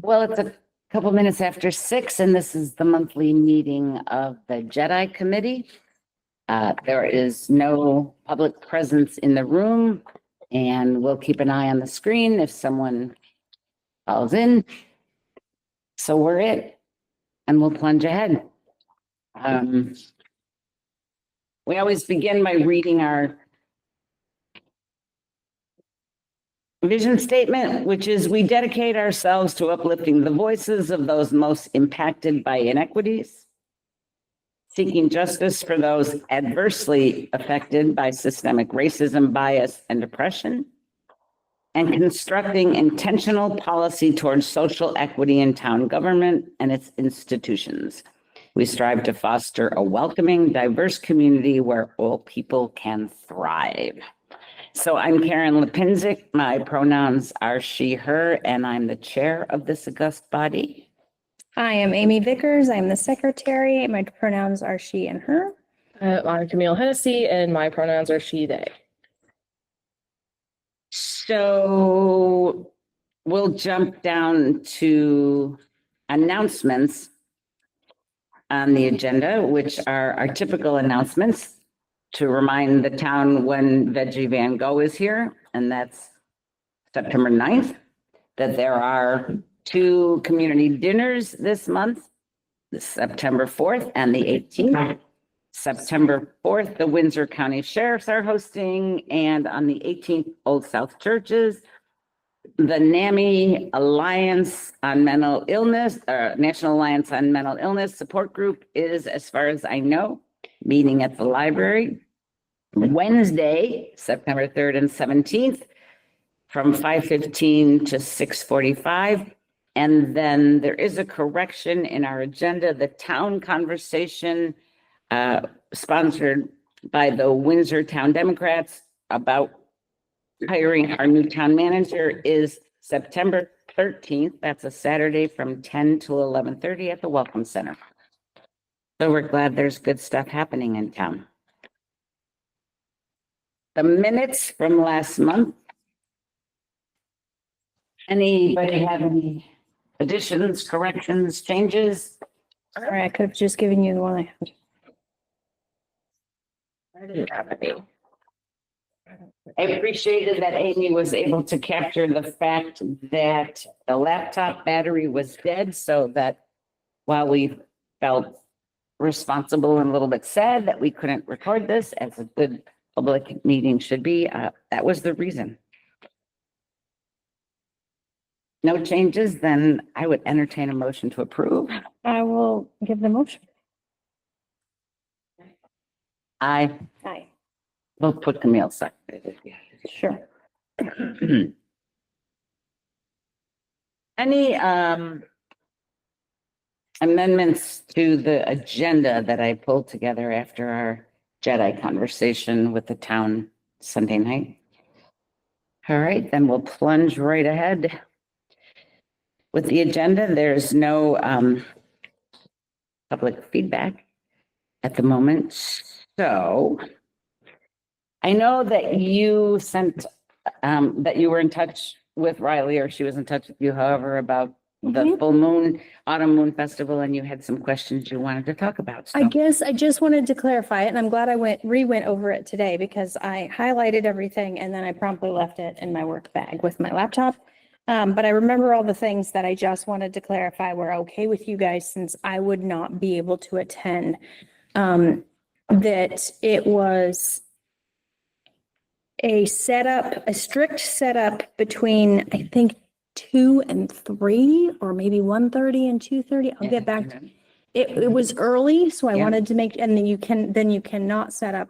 Well, it's a couple minutes after 6, and this is the monthly meeting of the Jedi Committee. There is no public presence in the room, and we'll keep an eye on the screen if someone calls in. So we're it, and we'll plunge ahead. We always begin by reading our vision statement, which is we dedicate ourselves to uplifting the voices of those most impacted by inequities, seeking justice for those adversely affected by systemic racism, bias, and oppression, and constructing intentional policy towards social equity in town government and its institutions. We strive to foster a welcoming, diverse community where all people can thrive. So I'm Karen Lipinczyk. My pronouns are she, her, and I'm the chair of this august body. I am Amy Vickers. I'm the secretary. My pronouns are she and her. I'm Camille Hennessy, and my pronouns are she, they. So we'll jump down to announcements on the agenda, which are our typical announcements to remind the town when Veggie Van Gogh is here, and that's September 9th, that there are 2 community dinners this month, September 4th and the 18th. September 4th, the Windsor County Sheriffs are hosting, and on the 18th, Old South Churches. The NAMI Alliance on Mental Illness, National Alliance on Mental Illness Support Group is, as far as I know, meeting at the library Wednesday, September 3rd and 17th from 5:15 to 6:45. And then there is a correction in our agenda, the town conversation sponsored by the Windsor Town Democrats about hiring our new town manager is September 13th. That's a Saturday from 10 to 11:30 at the Welcome Center. So we're glad there's good stuff happening in town. The minutes from last month. Anybody have any additions, corrections, changes? Sorry, I could have just given you the one I had. I didn't have any. I appreciated that Amy was able to capture the fact that the laptop battery was dead, so that while we felt responsible and a little bit sad that we couldn't record this as a good public meeting should be, that was the reason. No changes, then I would entertain a motion to approve. I will give the motion. I Aye. will put Camille second. Sure. Any amendments to the agenda that I pulled together after our Jedi conversation with the town Sunday night? All right, then we'll plunge right ahead with the agenda. There's no public feedback at the moment. So I know that you sent, that you were in touch with Riley, or she was in touch with you, however, about the full moon, autumn moon festival, and you had some questions you wanted to talk about. So. I guess I just wanted to clarify it, and I'm glad I went over it today because I highlighted everything and then I promptly left it in my work bag with my laptop. But I remember all the things that I just wanted to clarify were okay with you guys since I would not be able to attend. That it was a strict setup between, I think, 2 and 3, or maybe 1:30 and 2:30. I'll get back to it. Was early, so I wanted to make, and then you cannot set up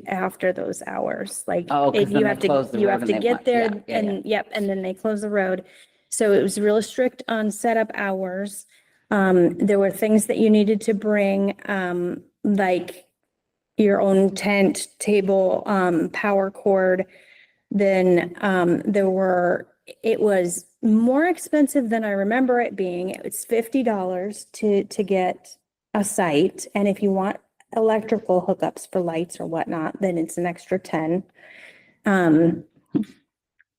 after those hours. Like you have to get there and yep, and then they close the road. So it was real strict on setup hours. There were things that you needed to bring, like your own tent, table, power cord. Then it was more expensive than I remember it being. It's $50 to get a site. And if you want electrical hookups for lights or whatnot, then it's an extra 10.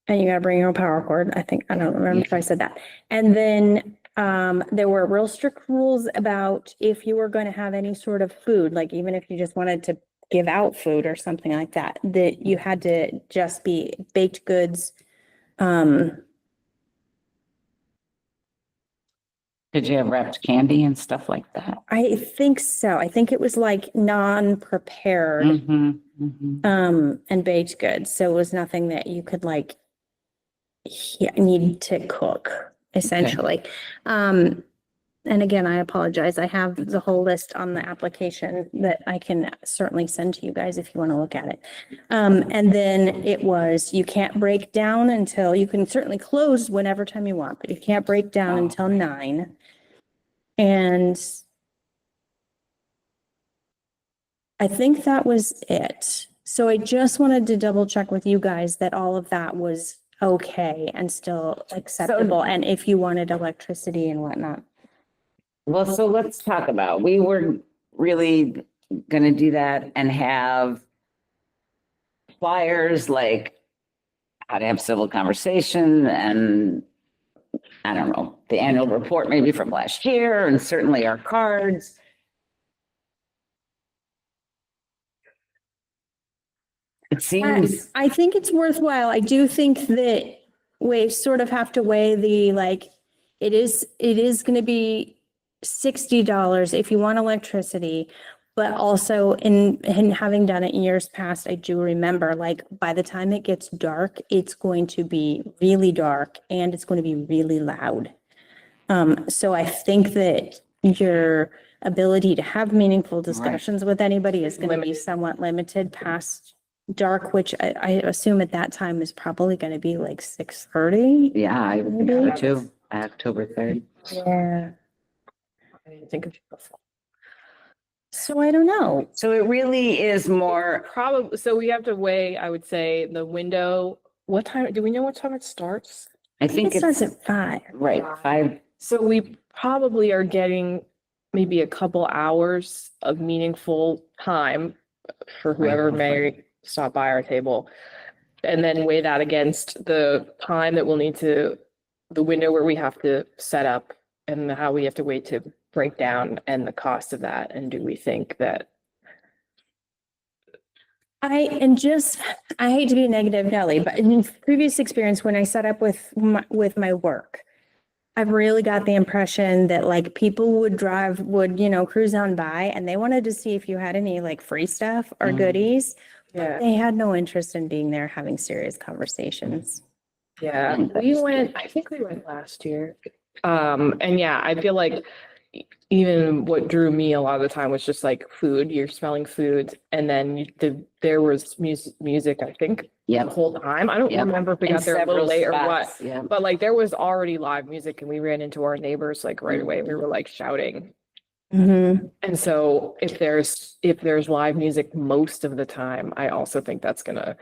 And you gotta bring your own power cord. I don't remember if I said that. And then, there were real strict rules about if you were going to have any sort of food, like even if you just wanted to give out food or something like that, that you had to just be baked goods. Did you have wrapped candy and stuff like that? I think so. I think it was like non-prepared, Mhm, mhm. and baked goods. So it was nothing that you could like need to cook, essentially. And again, I apologize. I have the whole list on the application that I can certainly send to you guys if you want to look at it. And then it was, you can't break down until, you can certainly close whenever time you want, but you can't break down Oh. until 9. And I think that was it. So I just wanted to double check with you guys that all of that was okay and still acceptable, and if you wanted electricity and whatnot. Well, so let's talk about, we were really gonna do that and have flyers like how to have civil conversation and I don't know, the annual report maybe from last year and certainly our cards. It seems, I think it's worthwhile. I do think that we sort of have to weigh the, like, it is gonna be $60 if you want electricity. But also in having done it in years past, I do remember, like, by the time it gets dark, it's going to be really dark and it's going to be really loud. So I think that your ability to have meaningful discussions with anybody is gonna be somewhat limited past dark, which I assume at that time is probably gonna be like 6:30. yeah, I would think so too, October 3rd. Yeah. I didn't think of it before. So I don't know. So it really is more, Probably, so we have to weigh, I would say, the window. What time, do we know what time it starts? I It think starts it's, at 5. right, 5, So we probably are getting maybe a couple hours of meaningful time for whoever may stop by our table. And then weigh that against the time that we'll need to, the window where we have to set up and how we have to wait to break down and the cost of that. And do we think that, I hate to be negative, Nelly, but in previous experience, when I set up with my work, I've really got the impression that like people would cruise on by and they wanted to see if you had any like free stuff or Mm. goodies. yeah, They had no interest in being there having serious conversations. yeah, I think we went last year. And yeah, I feel like even what drew me a lot of the time was just like food, you're smelling food. And then there was music, I think, the yep. whole time. I don't Yep. remember if we In got there a little several late or what. spots, yeah. But like there was already live music and we ran into our neighbors like right away. We were like shouting. Mm-hmm. And so if there's live music most of the time, I also think that's gonna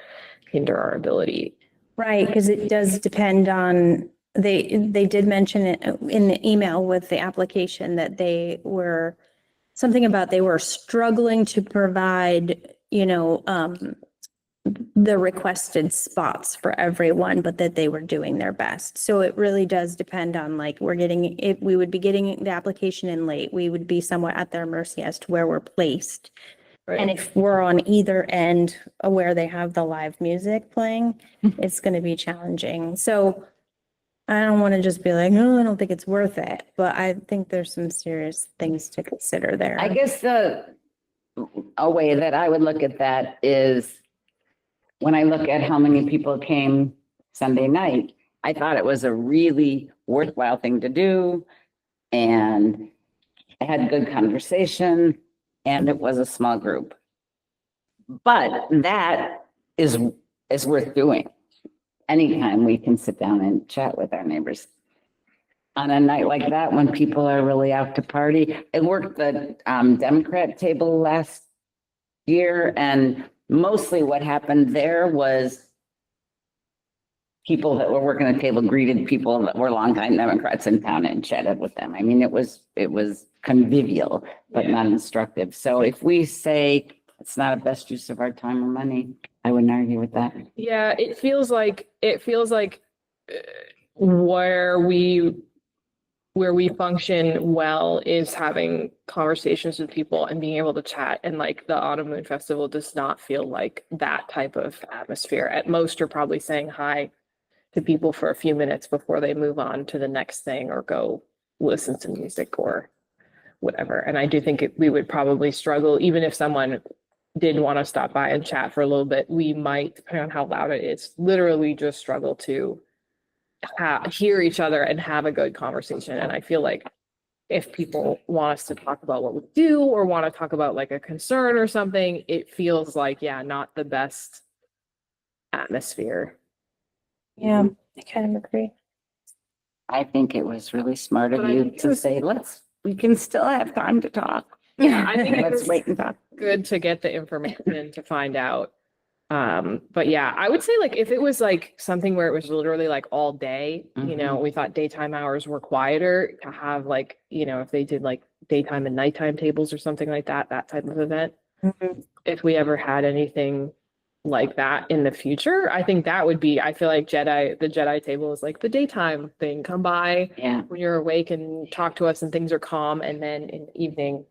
hinder our ability. Right, because it does depend on, they did mention it in the email with the application that they were, something about they were struggling to provide, the requested spots for everyone, but that they were doing their best. So it really does depend on like, if we would be getting the application in late, we would be somewhat at their mercy as to where we're placed. And if we're on either end of where they have the live music playing, it's going to be challenging. So I don't want to just be like, oh, I don't think it's worth it, but I think there's some serious things to consider there. I guess a way that I would look at that is when I look at how many people came Sunday night, I thought it was a really worthwhile thing to do. And I had good conversation and it was a small group. But that is worth doing. Anytime we can sit down and chat with our neighbors. On a night like that, when people are really out to party, I worked the Democrat table last year, and mostly what happened there was people that were working the table greeted people that were longtime Democrats in town and chatted with them. I mean, it was convivial, but not instructive. So if we say it's not a best use of our time or money, I wouldn't argue with that. Yeah, it feels like uh, where we function well is having conversations with people and being able to chat. And like the Autumn Moon Festival does not feel like that type of atmosphere. At most, you're probably saying hi to people for a few minutes before they move on to the next thing or go listen to music or whatever. And I do think we would probably struggle, even if someone did want to stop by and chat for a little bit, we might, depending on how loud it is, literally just struggle to hear each other and have a good conversation. And I feel like if people want us to talk about what we do or want to talk about like a concern or something, it feels like, yeah, not the best atmosphere. Yeah, I kind of agree. I think it was really smart of But I you think it to was- say, we can still have time to talk. Yeah, I think it Let's was wait and talk. good to get the information to find out. But yeah, I would say like if it was like something where it was literally like all day, you know, we thought daytime hours were quieter to have like, you know, if they did like daytime and nighttime tables or something like that, that type of event. Mhm. If we ever had anything like that in the future, I think that would be, I feel like the Jedi table is like the daytime thing. Come by Yeah. when you're awake and talk to us and things are calm. And then in the evening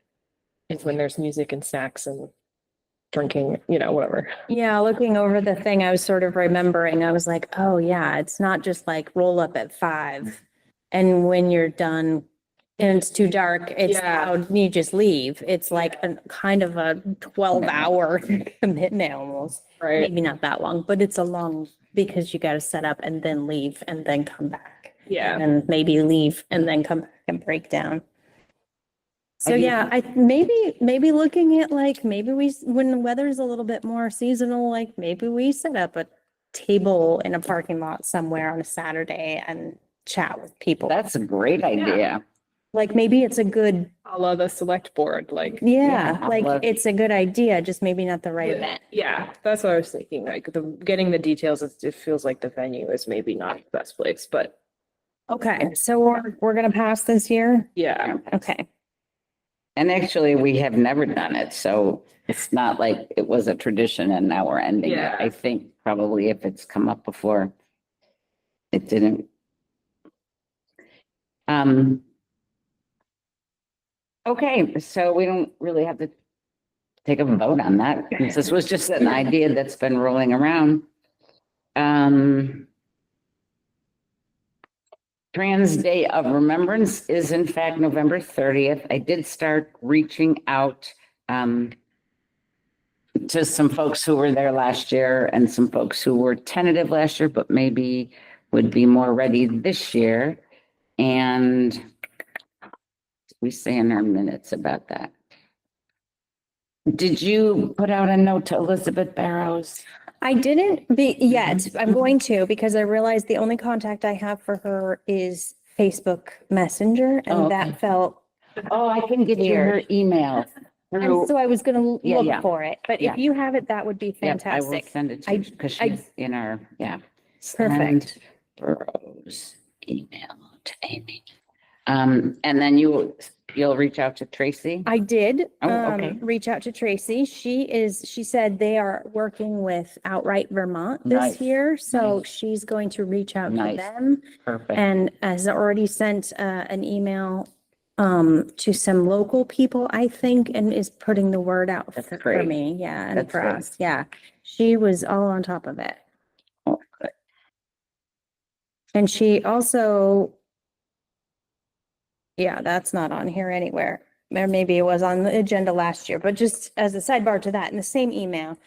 is when there's music and snacks and drinking, you know, whatever. Yeah, looking over the thing, I was sort of remembering, I was like, oh yeah, it's not just like roll up at 5. And when you're done and it's too dark, it's Yeah. loud, you just leave. It's like a kind of a 12-hour commitment almost. Right. Maybe not that long, but it's a long, because you got to set up and then leave and then come back. Yeah. And maybe leave and then come back and break down. So I do yeah, maybe looking at like, maybe when the weather's a little bit more seasonal, like maybe we set up a table in a parking lot somewhere on a Saturday and chat with people. That's a great idea. Like maybe it's a good, A la the select board, like. yeah, Yeah, like love- it's a good idea, just maybe not the right event. Yeah, that's what I was thinking, like getting the details, it feels like the venue is maybe not the best place, but Okay, so we're gonna pass this year? yeah. Okay. And actually, we have never done it, so it's not like it was a tradition and now we're ending it. Yeah. I think probably if it's come up before, it didn't. Okay, so we don't really have to take a vote on that. This was just an idea that's been rolling around. Trans Day of Remembrance is in fact November 30th. I did start reaching out to some folks who were there last year and some folks who were tentative last year, but maybe would be more ready this year. And we say in our minutes about that. Did you put out a note to Elizabeth Barrows? I didn't be yet. I'm going to, because I realized the only contact I have for her is Facebook Messenger, Oh, and okay. that felt, Oh, I can get you her email. and through- so I was gonna Yeah, look yeah. for it, but Yeah. if you have it, that would be Yep, I will fantastic. send it to you because I- she's in our, yeah. Perfect. Send Burrows email to Amy. And then you'll reach out to Tracy? I did, Oh, okay. reach out to Tracy. She said they are working with Outright Vermont Nice, this year, so nice. she's going to reach out to Nice. them. Perfect. And has already sent an email to some local people, I think, and is putting the word out That's for great. me. Yeah, and That's for great. us. Yeah. She was all on top of it. Oh, good. And she also, yeah, that's not on here anywhere. Or maybe it was on the agenda last year, but just as a sidebar to that, in the same email,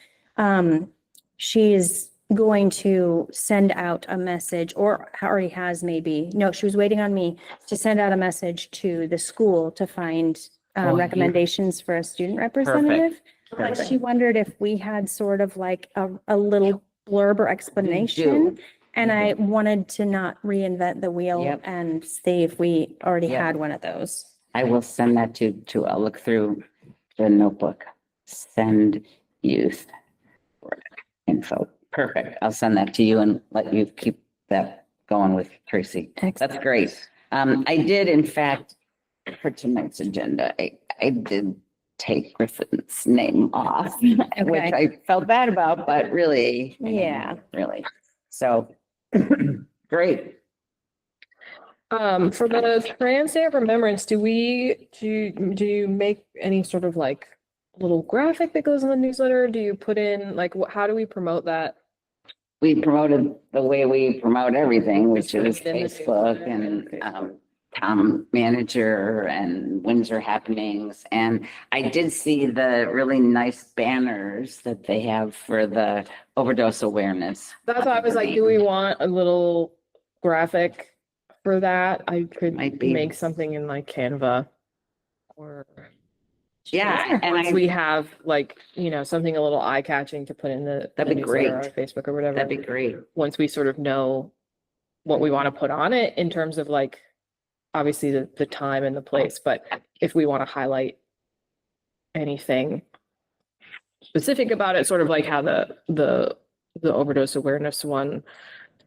she is going to send out a message, or already has maybe, no, she was waiting on me to send out a message to the school to find Oh, yeah. recommendations for a student representative. But Perfect. she wondered if we had sort of like a little blurb or explanation. And You I wanted to not reinvent the wheel Yep. and see if we already Yep. had one of those. I will send that to, I'll look through the notebook. Send youth work info. Perfect. I'll send that to you and let you keep that going with Tracy. That's great. I did, in fact, for tonight's agenda, I did take Griffin's name off, which Okay. I felt bad about, but really. Yeah. Really. So, great. For the Trans Day of Remembrance, do you make any sort of like little graphic that goes in the newsletter? Do you put in like how do we promote that? We promoted the way we promote everything, which is In the Facebook newsletter. and Tom Manager and Windsor Happenings. And I did see the really nice banners that they have for the overdose awareness. That's why I was like, do we want a little graphic for that? I could Might be. make something in like Canva or Yeah, and once we have like, something a little eye-catching to put in That'd be newsletter great. or Facebook or whatever. that'd be great. Once we sort of know what we want to put on it in terms of like, obviously the time and the place, but if we want to highlight anything specific about it, sort of like how the overdose awareness one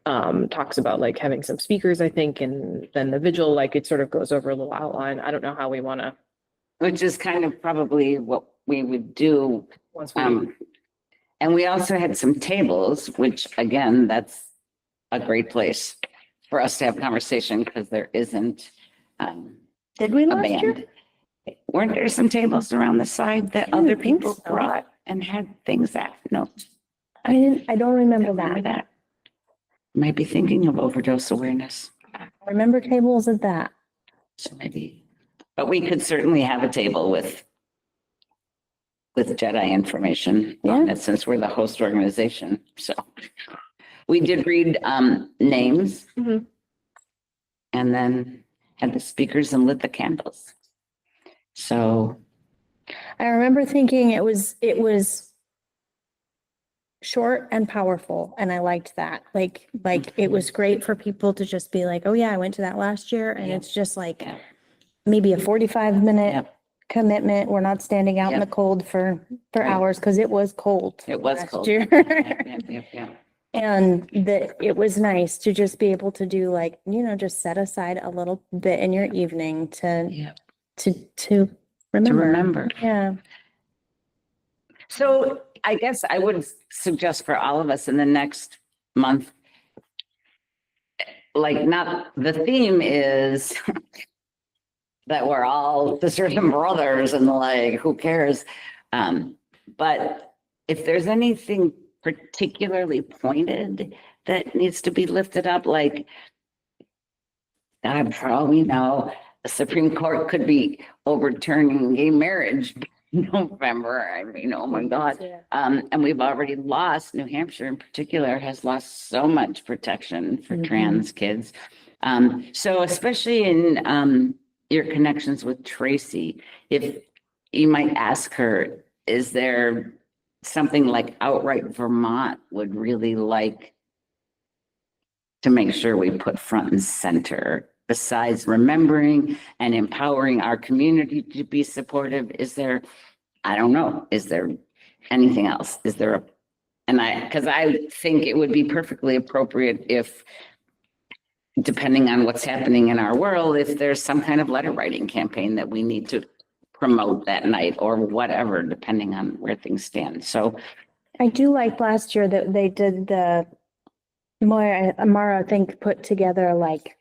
talks about like having some speakers, I think, and then the vigil, like it sort of goes over a little outline. I don't know how we want to, Which is kind of probably what we would do. once we, And we also had some tables, which again, that's a great place for us to have conversation because there isn't Did we a last year? band. Weren't there some tables around the side that I didn't other think people so. brought and had things at? No. I don't remember Remember that. that? Might be thinking of overdose awareness. I remember tables at that. So maybe, but we could certainly have a table with Jedi information on Yeah. it since we're the host organization. So we did read names Mhm. and then had the speakers and lit the candles. So I remember thinking it was short and powerful, and I liked that. Like it was great for people to just be like, oh yeah, I went to that last year, and Yeah. it's just like Yeah. maybe a 45-minute Yep. commitment. We're not standing out in the Yep. cold for Right. hours because it was cold. It was last cold. year. Yeah. And that it was nice to just be able to do like, just set aside a little bit in your evening to Yeah. to remember. remember. Yeah. So I guess I would suggest for all of us in the next month, like not, the theme is that we're all sisters and brothers and like, who cares? But if there's anything particularly pointed that needs to be lifted up, like, God, for all we know, the Supreme Court could be overturning gay marriage in November. I mean, oh my God. And we've already lost, New Hampshire in particular has lost so much protection for Mhm. trans kids. So especially in your connections with Tracy, if you might ask her, is there something like Outright Vermont would really like to make sure we put front and center, besides remembering and empowering our community to be supportive? Is there, I don't know, is there anything else? Is there because I think it would be perfectly appropriate if, depending on what's happening in our world, if there's some kind of letter writing campaign that we need to promote that night or whatever, depending on where things stand. So I do like last year that they did Mara, I think, put together like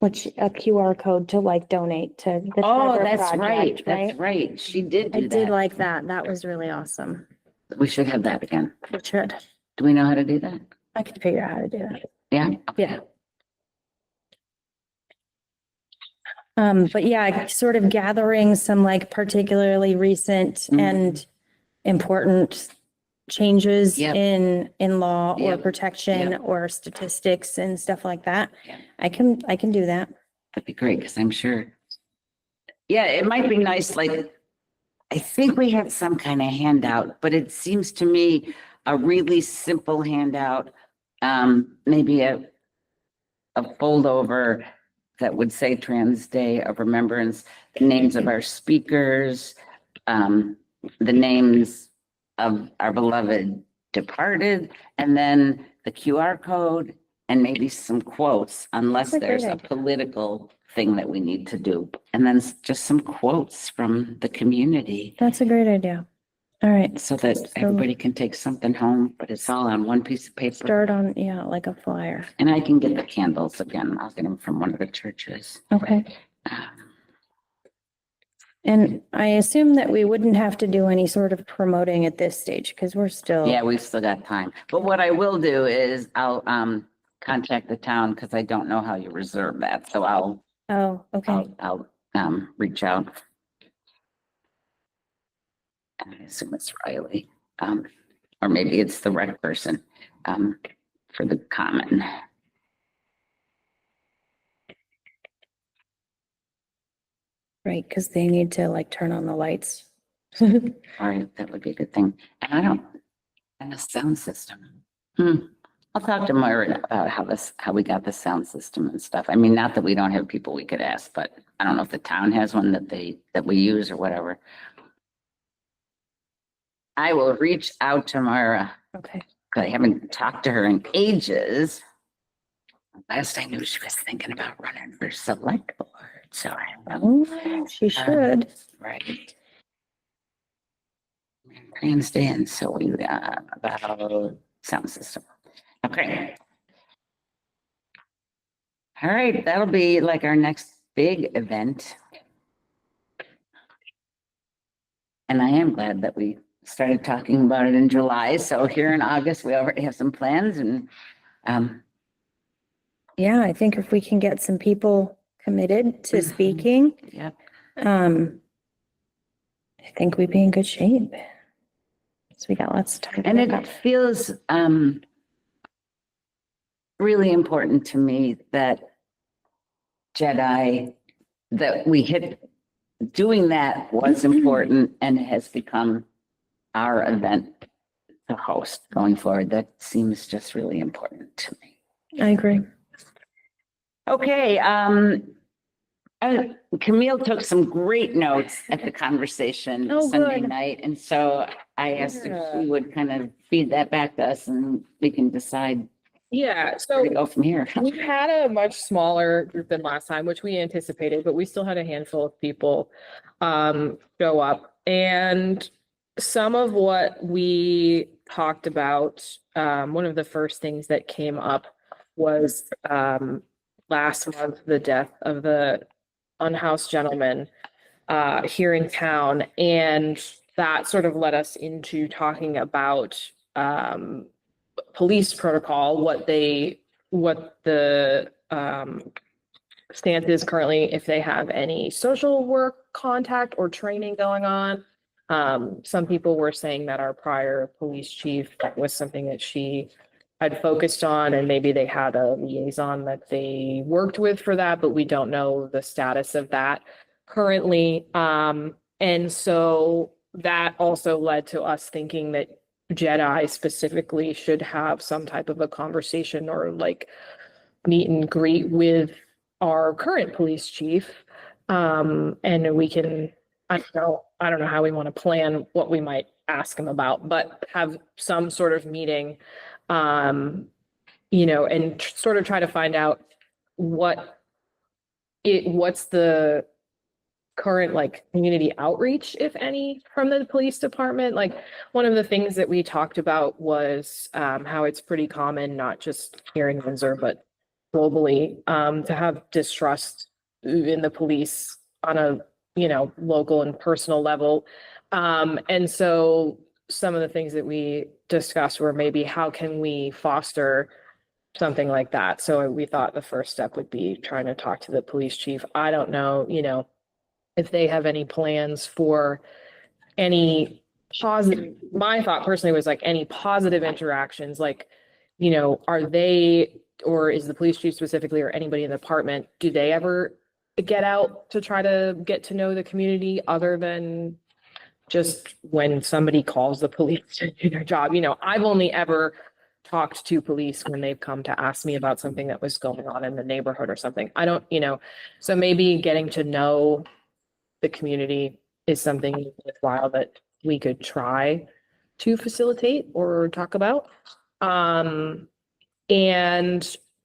a QR code to like donate to the oh, Trevor that's Project, right. That's right. She did I do did that. like that. That was really awesome. We should have that again. We should. Do we know how to do that? I could figure out how to do that. Yeah. Yeah. But yeah, sort of gathering some like particularly recent Mhm. and important changes Yep. in law or Yep. protection Yep. or statistics and stuff like that. Yeah. I can do that. That'd be great, because I'm sure. Yeah, it might be nice, like, I think we had some kind of handout, but it seems to me a really simple handout, maybe a fold over that would say Trans Day of Remembrance, the names of our speakers, the names of our beloved departed, and then the QR code and maybe some quotes, unless That's a great there's a idea. political thing that we need to do. And then just some quotes from the community That's a great idea. All right, so that everybody can take something home, but it's all on one piece of paper. start on, yeah, like a flyer. And I can get the candles again. I'll get them from one of the churches. Okay. Um, And I assume that we wouldn't have to do any sort of promoting at this stage because we're still. Yeah, we've still got time. But what I will do is I'll contact the town because I don't know how you reserve that. So Oh, okay. I'll reach out. And I assume it's Riley, or maybe it's the rec person, for the common. Right, because they need to like turn on the lights. All right, that would be a good thing. And a sound system. I'll talk to Myra about how we got the sound system and stuff. I mean, not that we don't have people we could ask, but I don't know if the town has one that we use or whatever. I will reach out to Myra. Okay. Because I haven't talked to her in ages. Last I knew, she was thinking about running for select board. So I don't know. Oh, she should. Right. Grandstand. So we about sound system. Okay. All right. That'll be like our next big event. And I am glad that we started talking about it in July. So here in August, we already have some plans and Yeah, I think if we can get some people committed to Mhm. speaking, yeah. I think we'd be in good shape. So we got lots of time. And it feels really important to me that Jedi, that we hit, doing that was important and has become our event to host going forward. That seems just really important to me. I agree. Okay, Camille took some great notes at the conversation Oh, Sunday good. night. And so I asked if Yeah. she would kind of feed that back to us and we can decide Yeah, where so to go from here. we had a much smaller group than last time, which we anticipated, but we still had a handful of people show up. And some of what we talked about, one of the first things that came up was last month, the death of the unhoused gentleman here in town. And that sort of led us into talking about police protocol, what the stance is currently, if they have any social work contact or training going on. Some people were saying that our prior police chief, that was something that she had focused on, and maybe they had a liaison that they worked with for that, but we don't know the status of that currently. And so that also led to us thinking that Jedi specifically should have some type of a conversation or like meet and greet with our current police chief. And we can, I don't know how we want to plan what we might ask him about, but have some sort of meeting, and sort of try to find out what's the current like community outreach, if any, from the police department. Like one of the things that we talked about was how it's pretty common, not just here in Windsor, but globally, to have distrust in the police on a, local and personal level. And so some of the things that we discussed were maybe how can we foster something like that? So we thought the first step would be trying to talk to the police chief. I don't know, if they have any plans for any positive, my thought personally was like any positive interactions, like, are they, or is the police chief specifically, or anybody in the department, do they ever get out to try to get to know the community other than just when somebody calls the police to do their job? I've only ever talked to police when they've come to ask me about something that was going on in the neighborhood or something. I don't, so maybe getting to know the community is something worthwhile that we could try to facilitate or talk about. And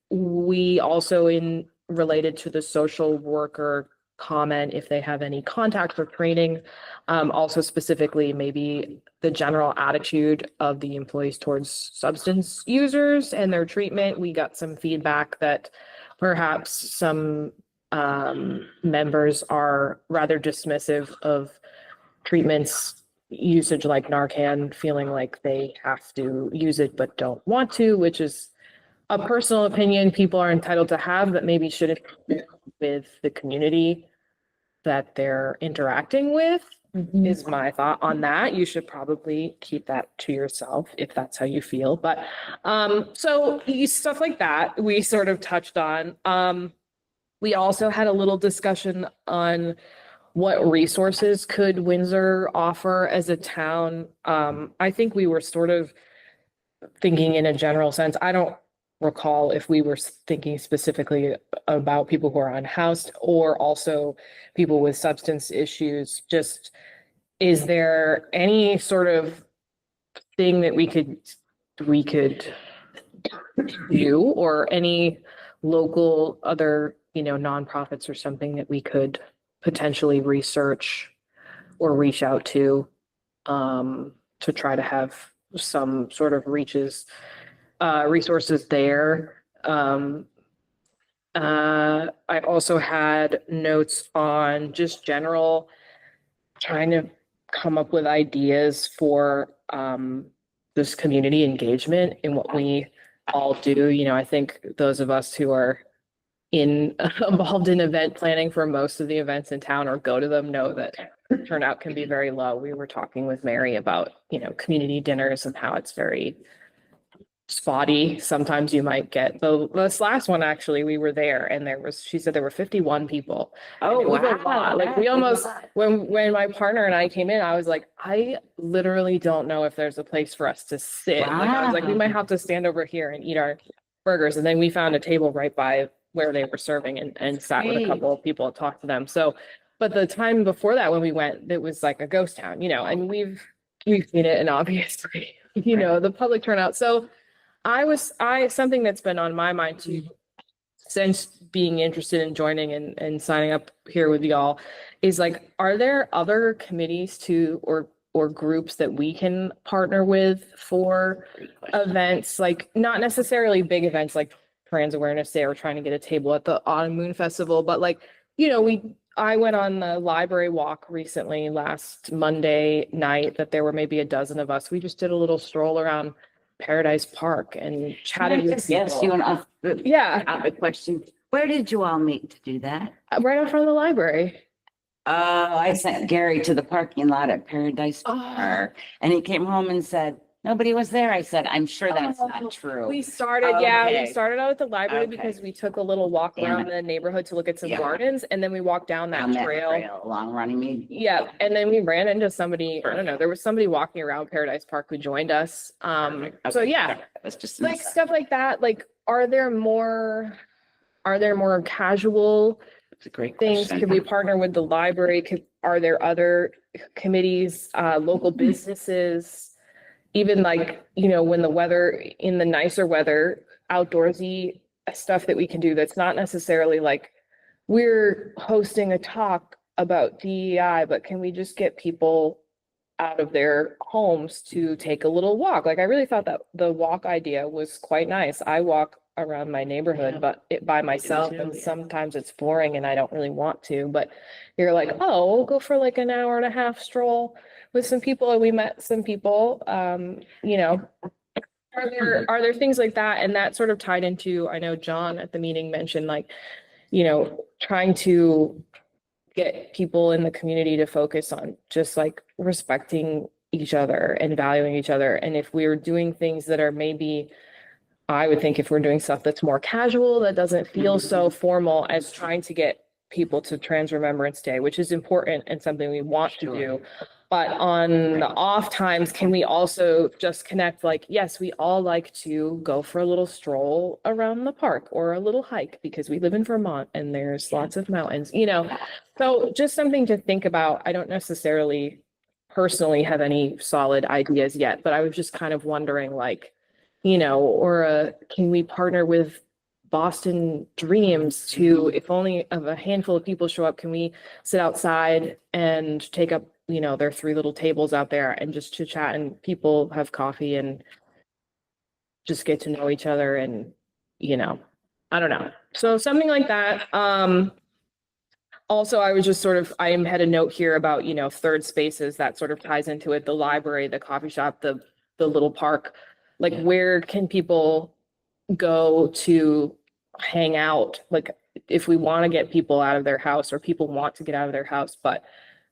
we also, in related to the social worker comment, if they have any contact or training. Also specifically, maybe the general attitude of the employees towards substance users and their treatment. We got some feedback that perhaps some members are rather dismissive of treatments usage like Narcan, feeling like they have to use it but don't want to, which is a personal opinion people are entitled to have, that maybe shouldn't with the community that they're interacting with, is my thought on that. You should probably keep that to yourself if that's how you feel. But so stuff like that we sort of touched on. We also had a little discussion on what resources could Windsor offer as a town. I think we were sort of thinking in a general sense. I don't recall if we were thinking specifically about people who are unhoused or also people with substance issues. Just, is there any sort of thing that we could do, or any local other, nonprofits or something that we could potentially research or reach out to try to have some sort of resources there. I also had notes on just general trying to come up with ideas for this community engagement in what we all do. I think those of us who are involved in event planning for most of the events in town or go to them know that turnout can be very low. We were talking with Mary about, community dinners and how it's very spotty. Sometimes you might get this last one, actually, we were there and she said there were 51 people. Oh, it was a wow. lot. Like we almost, when my partner and I came in, I was like, I literally don't know if there's a place for us to sit. Like I was like, we might have to stand over here and eat our burgers. And then we found a table right by where they were serving and sat with a couple of people and talked to them. So, but the time before that, when we went, it was like a ghost town, and we've seen it, and obviously, the public turnout. So something that's been on my mind too, since being interested in joining and signing up here with y'all, is like, are there other committees or groups that we can partner with for events, like not necessarily big events like Trans Awareness Day or trying to get a table at the Autumn Moon Festival, but like, I went on the library walk recently last Monday night that there were maybe a dozen of us. We just did a little stroll around Paradise Park and chatted with Yes, people. I have a question. Where did you all meet to do that? Right in front of the library. I sent Gary to the parking lot at Paradise Park, and he came home and said, nobody was there. I said, I'm sure that's not true. We started out at the library because we took a little walk around the neighborhood to look at some gardens, and then we walked down that trail along Runnymede. Yeah, and then we ran into somebody. I don't know. There was somebody walking around Paradise Park who joined us. So yeah, that's just like stuff like that. Like, are there more casual That's a great things? question. Could we partner with the library? Are there other committees, local businesses? Even like, when the weather, in the nicer weather, outdoorsy stuff that we can do that's not necessarily like we're hosting a talk about DEI, but can we just get people out of their homes to take a little walk? Like, I really thought that the walk idea was quite nice. I walk around my neighborhood, but by myself, and sometimes it's boring and I don't really want to, but you're like, oh, we'll go for like an hour and a half stroll with some people, and we met some people. Are there things like that? And that sort of tied into, I know John at the meeting mentioned like, trying to get people in the community to focus on just like respecting each other and valuing each other. And if we're doing things that are maybe, I would think if we're doing stuff that's more casual, that doesn't feel so formal, as trying to get people to Trans Remembrance Day, which is important and something we want to do. But on the off times, can we also just connect, like, yes, we all like to go for a little stroll around the park or a little hike because we live in Vermont and there's lots of mountains, so just something to think about. I don't necessarily personally have any solid ideas yet, but I was just kind of wondering, like, can we partner with Boston dreams to, if only of a handful of people show up, can we sit outside and take up, you know, their 3 little tables out there and just chit chat and people have coffee and just get to know each other and, you know, I don't know. So something like that. Also, I was just sort of, I had a note here about, you know, third spaces that sort of ties into it, the library, the coffee shop, the little park. Like, where can people go to hang out? Like, if we want to get people out of their house, or people want to get out of their house, but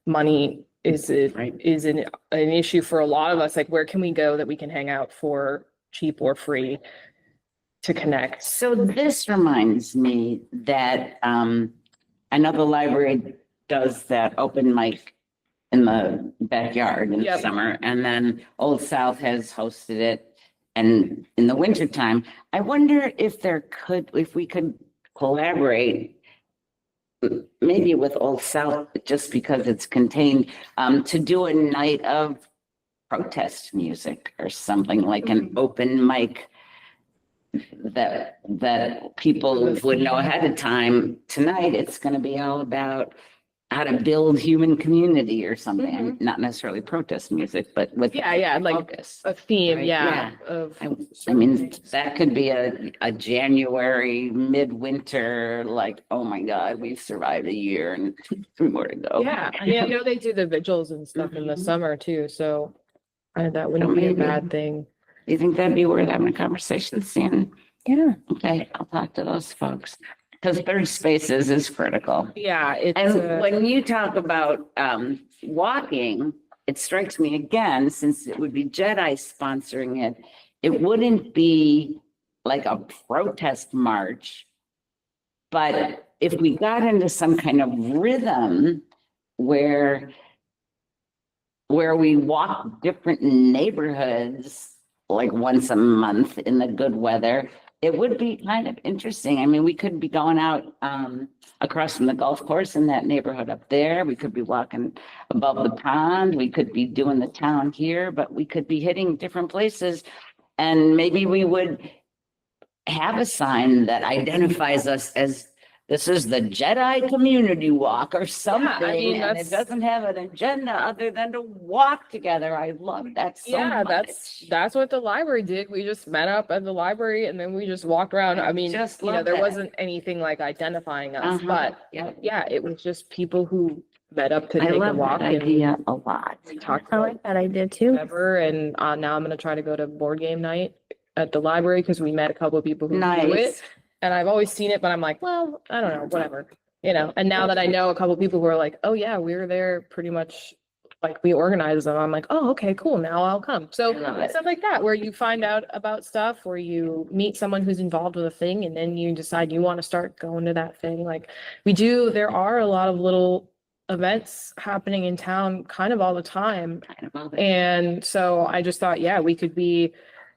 money is an issue for a lot of us. Like, where can we go that we can hang out for cheap or free to connect? So this reminds me that, I know the library does that open mic in the backyard in the Yep. summer, and then Old South has hosted it. And in the wintertime, I wonder if we could collaborate, maybe with Old South, just because it's contained, to do a night of protest music or something, like an open mic that people would know ahead of time. Tonight, it's going to be all about how to build human community or something. I mean, not necessarily protest music, but with Yeah, like focus. a theme, Right, yeah. I mean, that could be a January midwinter, like, oh my God, we've survived a year and 3 more to go. Yeah, I mean, I know they do the vigils and stuff in the Mhm. summer too, so that wouldn't be a maybe. bad thing. Do you think that'd be worth having a conversation, Stan? Yeah. Okay, I'll talk to those folks, because third spaces is critical. Yeah, it's, And when you talk about walking, it strikes me again, since it would be Jedi sponsoring it, it wouldn't be like a protest march. But if we got into some kind of rhythm where we walk different neighborhoods, like once a month in the good weather, it would be kind of interesting. I mean, we could be going out across from the golf course in that neighborhood up there. We could be walking above the pond. We could be doing the town here, but we could be hitting different places. And maybe we would have a sign that identifies us as, this is the Jedi Community Walk or something. mean, And it that's- doesn't have an agenda other than to walk together. I love that so yeah, much. that's what the library did. We just met up at the library and then we just walked around. I mean, Just you know, love there that. wasn't anything like identifying us, Uh-huh. but Yeah. yeah, it was just people who met up to I take a love walk that and idea a lot. we talked I about like that idea too. whatever. And now I'm gonna try to go to board game night at the library because we met a couple of people who do it. Nice. And I've always seen it, but I'm like, well, I don't know, whatever, you know. And now that I know a couple of people who are like, oh yeah, we were there pretty much, like we organized them. I'm like, oh, okay, cool. Now I'll come. So I love it. stuff like that, where you find out about stuff, where you meet someone who's involved with a thing, and then you decide you want to start going to that thing. Like there are a lot of little events happening in town kind of all the time. Kind of love it. And so I just thought, yeah,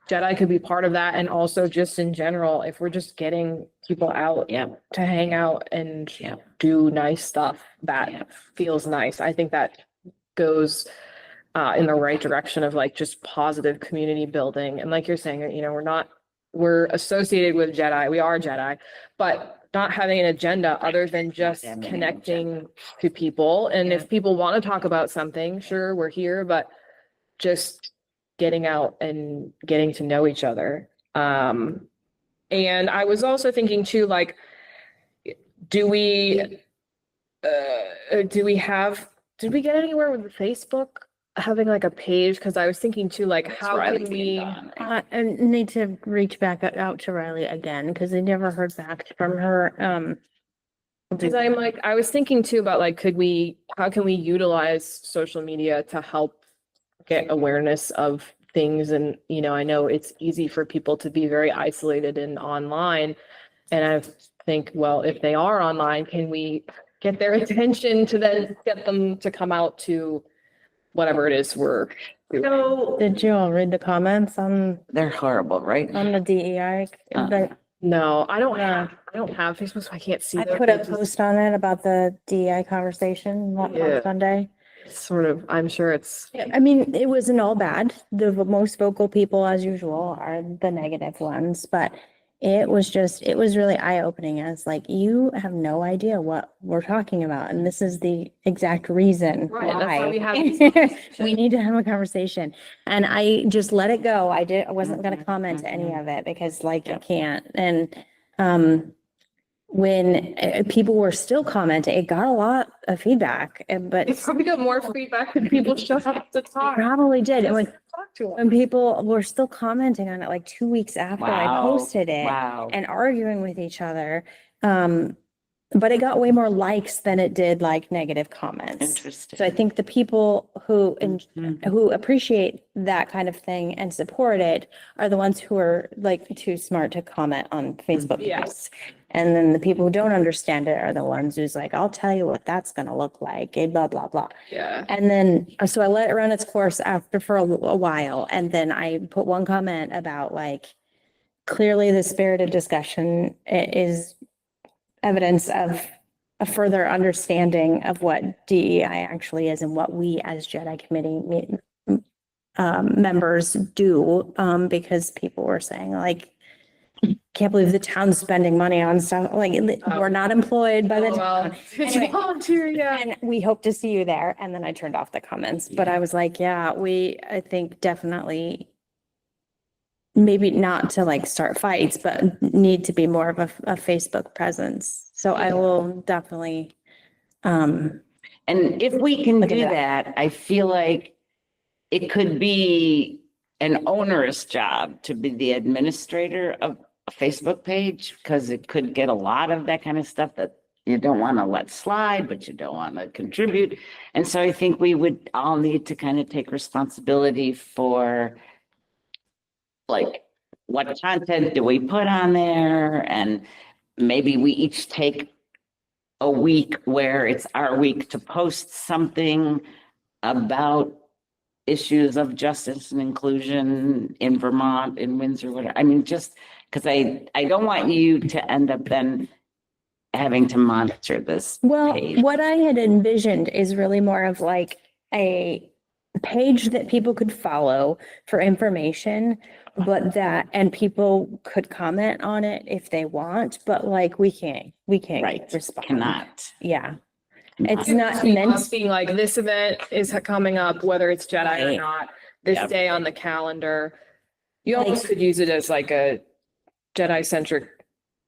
Jedi could be part of that. And also just in general, if we're just getting people out Yeah, to hang out and Yeah. do nice stuff, that Yeah. feels nice. I think that goes in the right direction of like just positive community building. And like you're saying, you know, we're associated with Jedi, we are Jedi, but not having an agenda other than just having an connecting to people. And Yeah. if people want to talk about something, sure, we're here, but just getting out and getting to know each other. And I was also thinking too, like, did we get anywhere with Facebook having like a page? Because I was thinking too, like, how can we? I need to reach back out to Riley again because I never heard back from her. Because I was thinking too about like, how can we utilize social media to help get awareness of things? And, you know, I know it's easy for people to be very isolated and online. And I think, well, if they are online, can we get their attention to then get them to come out to whatever it is we're doing? So Did you all read the comments on they're horrible, right? the DEI? No, I don't have Facebook, so I can't see. I them. put a It's just post on it about the DEI conversation on Yeah. Sunday. Sort of, I'm sure it's, I mean, it wasn't all bad. The most vocal people, as usual, are the negative ones, but it was really eye-opening. I was like, you have no idea what we're talking about. And this is the exact reason Right, that's why we have these why we need to have a conversation. And I just let it go. I wasn't going to comment to any of it because like, I can't. And, when people were still commenting, it got a lot of feedback, but It's probably got more feedback than people shut up to talk. probably did. And Talk to them. when people were still commenting on it like 2 weeks after I Wow. posted it Wow. and arguing with each other. But it got way more likes than it did like negative comments. Interesting. So I think the people who Mhm. who appreciate that kind of thing and support it are the ones who are like too smart to comment on Facebook Yes. posts. And then the people who don't understand it are the ones who's like, I'll tell you what that's gonna look like, blah, blah, blah. Yeah. And then, so I let it run its course after for a while. And then I put one comment about like, clearly the spirit of discussion is evidence of a further understanding of what DEI actually is and what we as Jedi committee members do, because people were saying like, can't believe the town's spending money on stuff, like, we're not employed by the town. It's Anyway. volunteer, yeah. And we hope to see you there. And then I turned off the comments, but I was like, yeah, I think definitely maybe not to like start fights, but need to be more of a Facebook presence. So I will definitely, And if we can Look into do that, I feel like it could be an onerous job to be the administrator of a Facebook page, because it could get a lot of that kind of stuff that you don't want to let slide, but you don't want to contribute. And so I think we would all need to kind of take responsibility for like, what content do we put on there? And maybe we each take a week where it's our week to post something about issues of justice and inclusion in Vermont, in Windsor, whatever. I mean, just because I don't want you to end up then having to monitor this well, page. what I had envisioned is really more of like a page that people could follow for information, but and people could comment on it if they want, but like we can't Right, respond. cannot. Yeah. It's Cannot. not Us meant, being like, this event is coming up, whether it's Jedi or Right. not, this Yep. day on the calendar. You almost Like- could use it as like a Jedi-centric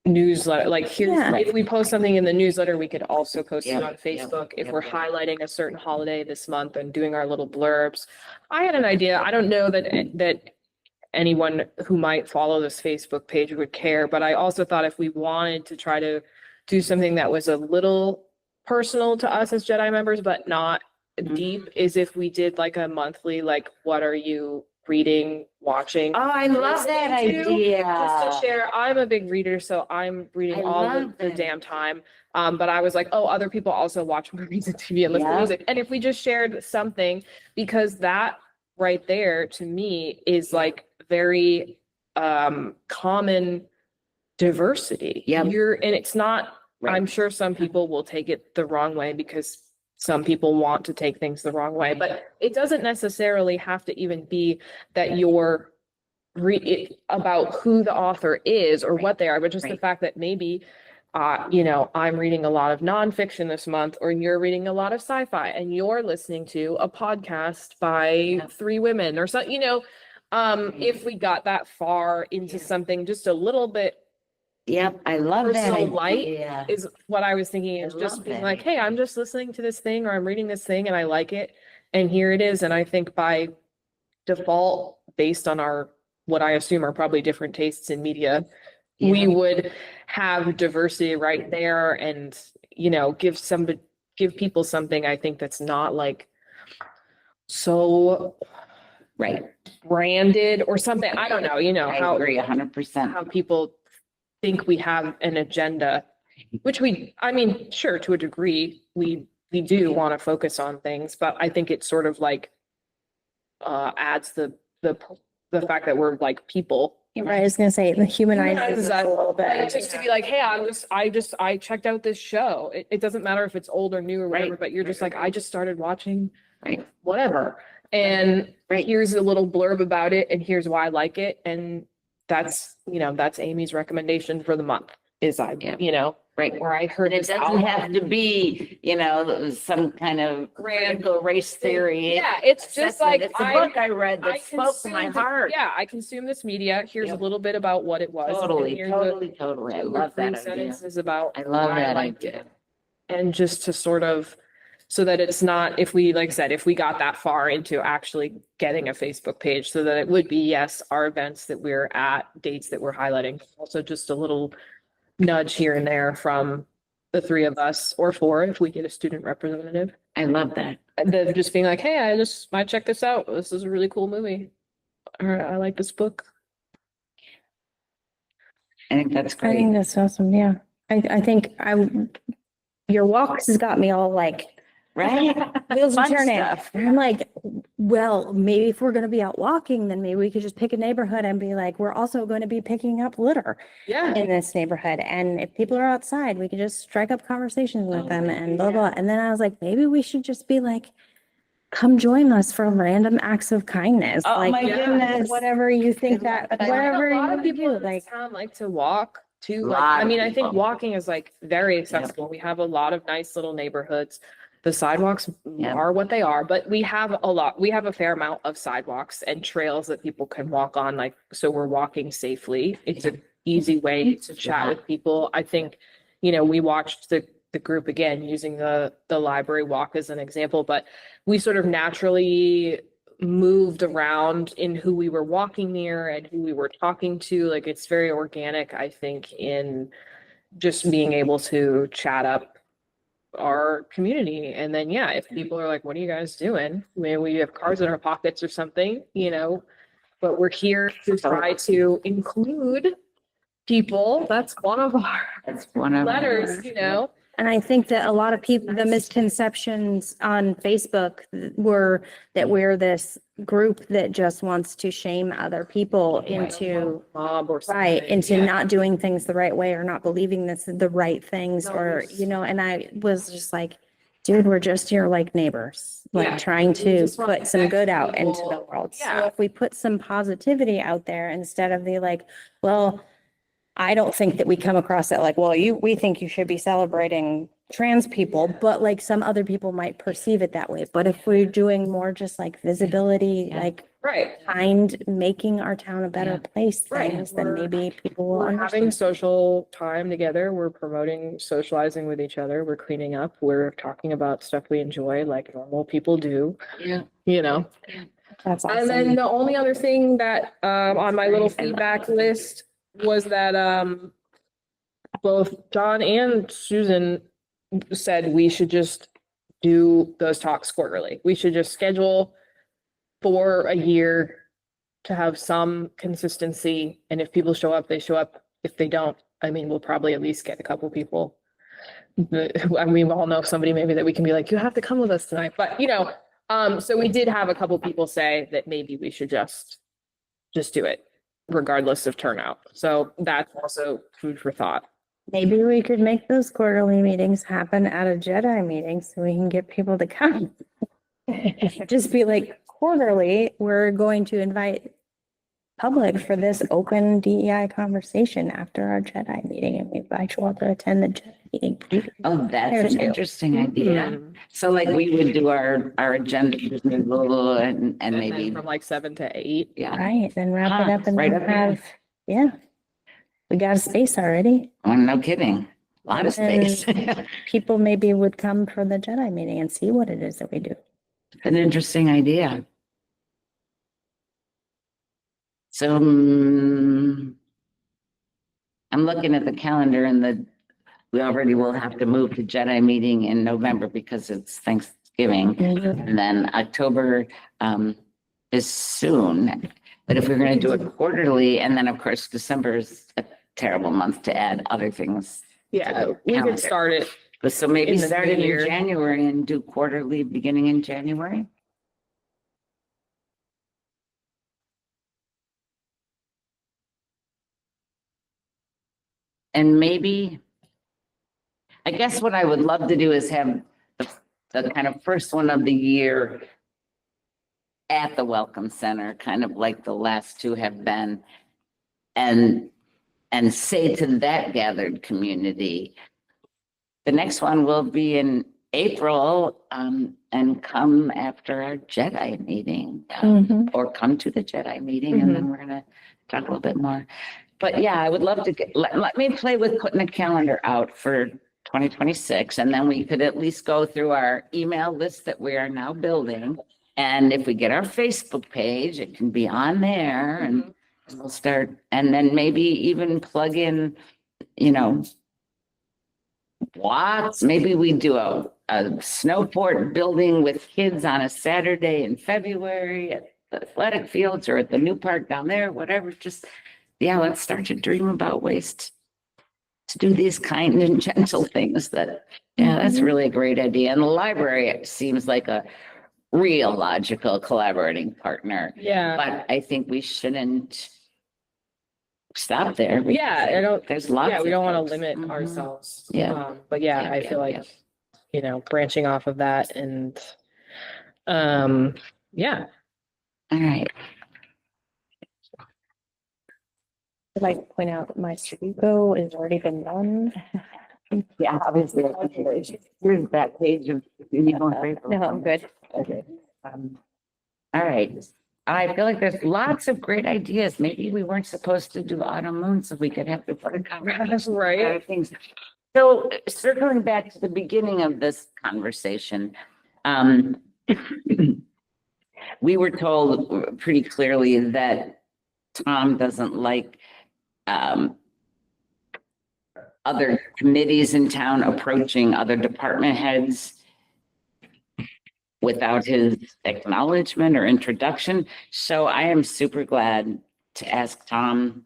newsletter, like here's, Yeah. if we post something in the newsletter, we could also post it Yep, on yep, Facebook if yep, we're yep. highlighting a certain holiday this month and doing our little blurbs. I had an idea. I don't know that anyone who might follow this Facebook page would care, but I also thought if we wanted to try to do something that was a little personal to us as Jedi members, but not deep, is if we did like a monthly, like, what are you reading, watching? Oh, I love that Listening to, idea. Just to share, I'm a big reader, so I'm reading I all love the that. damn time. But I was like, oh, other people also watch movies and TV and listen to Yeah. music. And if we just shared something, because that right there to me is like very common diversity. Yep. And it's not, Right. I'm sure some people will take it the wrong way because some people want to take things the wrong way, but it doesn't necessarily have to even be that you're about who the author is or what they are, but just the Right. fact that maybe I'm reading a lot of nonfiction this month, or you're reading a lot of sci-fi and you're listening to a podcast by three women or something, if we got that far into something just a little bit Yep, I love that personal light idea. is what I was thinking, is I just love being that. like, hey, I'm just listening to this thing or I'm reading this thing and I like it. And here it is. And I think by default, based on what I assume are probably different tastes in media, we Yeah. would have diversity right there and, give people something, I think, that's not like so Right. branded or something. I don't know, I agree 100%. how people think we have an agenda, which sure, to a degree, we do want to focus on things, but I think it sort of like adds the fact that we're like people. right, I was gonna say, the humanizes us a little bit. Just to be like, hey, I checked out this show. It doesn't matter if it's old or new or whatever, Right. but you're just like, I just started watching Right. whatever. And Right. here's a little blurb about it and here's why I like it. And that's, that's Amy's recommendation for the month is Right. or I heard It this doesn't have to be, some kind of critical race theory. Yeah, it's just assessment. like It's a book I read I that spoke to my consumed it- heart. Yeah, I consume this media. Here's a Yep. little bit about what it was. and Totally, here's totally. I two or love three that idea. sentences about I love why I that liked idea. it. And just to sort of, so that it's not, if we, like I said, if we got that far into actually getting a Facebook page, so that it would be, yes, our events that we're at, dates that we're highlighting, also just a little nudge here and there from the three of us, or four, if we get a student representative. I love that. The just being like, hey, I checked this out. This is a really cool movie. Or I like this book. I think that's I think great. that's awesome. Yeah. I think your walks has got me all like, Right? wheels are Fun turning. stuff. And I'm like, well, maybe if we're going to be out walking, then maybe we could just pick a neighborhood and be like, we're also going to be picking up litter Yeah. in this neighborhood. And if people are outside, we could just strike up conversations with them and blah, blah. And then I was like, maybe we should just be like, come join us for random acts of kindness. Oh, Like, my goodness. whatever you think that, I like whatever A lot of you people do, in like, this town like to walk too. Like, Lot I of mean, I think people. walking is like very accessible. We have a lot of nice little neighborhoods. The sidewalks Yeah. are what they are, but we have a fair amount of sidewalks and trails that people can walk on, like, so we're walking safely. It's an easy way to chat with people. I think, we watched the group again, using the library walk as an example, but we sort of naturally moved around in who we were walking near and who we were talking to. Like, it's very organic, I think, in just being able to chat up our community. And then, yeah, if people are like, what are you guys doing? Maybe we have cards in our pockets or something, but we're here to try to include people. That's one of our That's one of letters, and I think that a lot of people, the misconceptions on Facebook were that we're this group that just wants to shame other people into, mob or something. right, into Yeah. not doing things the right way or not believing this is the right things No, or, it's- and I was just like, dude, we're just your like neighbors, Yeah. like trying We to just want put some to good out people- into the world. So Yeah. if we put some positivity out there instead of the like, well, I don't think that we come across it like, well, we think you should be celebrating trans people, but like some other people might perceive it that way. But if we're doing more just like visibility, Yeah. like Right. kind, making our town a better Yeah. place Right. things, then We're- maybe people will We're having understand. social time together. We're promoting socializing with each other. We're cleaning up. We're talking about stuff we enjoy like normal people do, Yeah. That's And then awesome. the only other thing that, on my little feedback list was that, both John and Susan said we should just do those talks quarterly. We should just schedule for a year to have some consistency. And if people show up, they show up. If they don't, I mean, we'll probably at least get a couple people. And we all know somebody maybe that we can be like, you have to come with us tonight, but so we did have a couple people say that maybe we should just do it regardless of turnout. So that's also food for thought. Maybe we could make those quarterly meetings happen at a Jedi meeting so we can get people to come. Just be like, quarterly, we're going to invite public for this open DEI conversation after our Jedi meeting, and we invite you all to attend the Jedi meeting. Oh, that's There's an two. interesting idea. So like we would do our agenda and And then maybe, from like 7 to 8. yeah. Right, then wrap it Huh, up and right then up there. have, yeah. We got a space already. Oh, no kidding. A lot of space. People maybe would come for the Jedi meeting and see what it is that we do. An interesting idea. So I'm looking at the calendar and we already will have to move to Jedi meeting in November because it's Thanksgiving. And then October is soon. But if we're going to do it quarterly, and then of course, December is a terrible month to add other things. Yeah, we Calendar. could start it. But so maybe In the start it new year. in January and do quarterly beginning in January. And maybe, I guess what I would love to do is have the kind of first one of the year at the Welcome Center, kind of like the last two have been. and say to that gathered community, the next one will be in April, and come after our Jedi meeting, or come to the Jedi meeting, and then we're gonna talk a little bit more. But yeah, I would love to let me play with putting a calendar out for 2026, and then we could at least go through our email list that we are now building. And if we get our Facebook page, it can be on there, and we'll start, and then maybe even plug in, walks. Maybe we do a snowboard building with kids on a Saturday in February at the athletic fields or at the new park down there, whatever. Just, let's start to dream about ways to do these kind and gentle things that's really a great idea. And the library seems like a real logical collaborating partner. Yeah. But I think we shouldn't stop there. There's lots. We don't want to limit ourselves. But I feel like, branching off of that and, All right. I'd like to point out that my Sudoku has already been done. Yeah, obviously. Here's that page of. No, I'm good. Okay. All right. I feel like there's lots of great ideas. Maybe we weren't supposed to do autumn moon, so we could have the conversation. right. Things. So circling back to the beginning of this conversation, we were told pretty clearly that Tom doesn't like other committees in town approaching other department heads without his acknowledgement or introduction. So I am super glad to ask Tom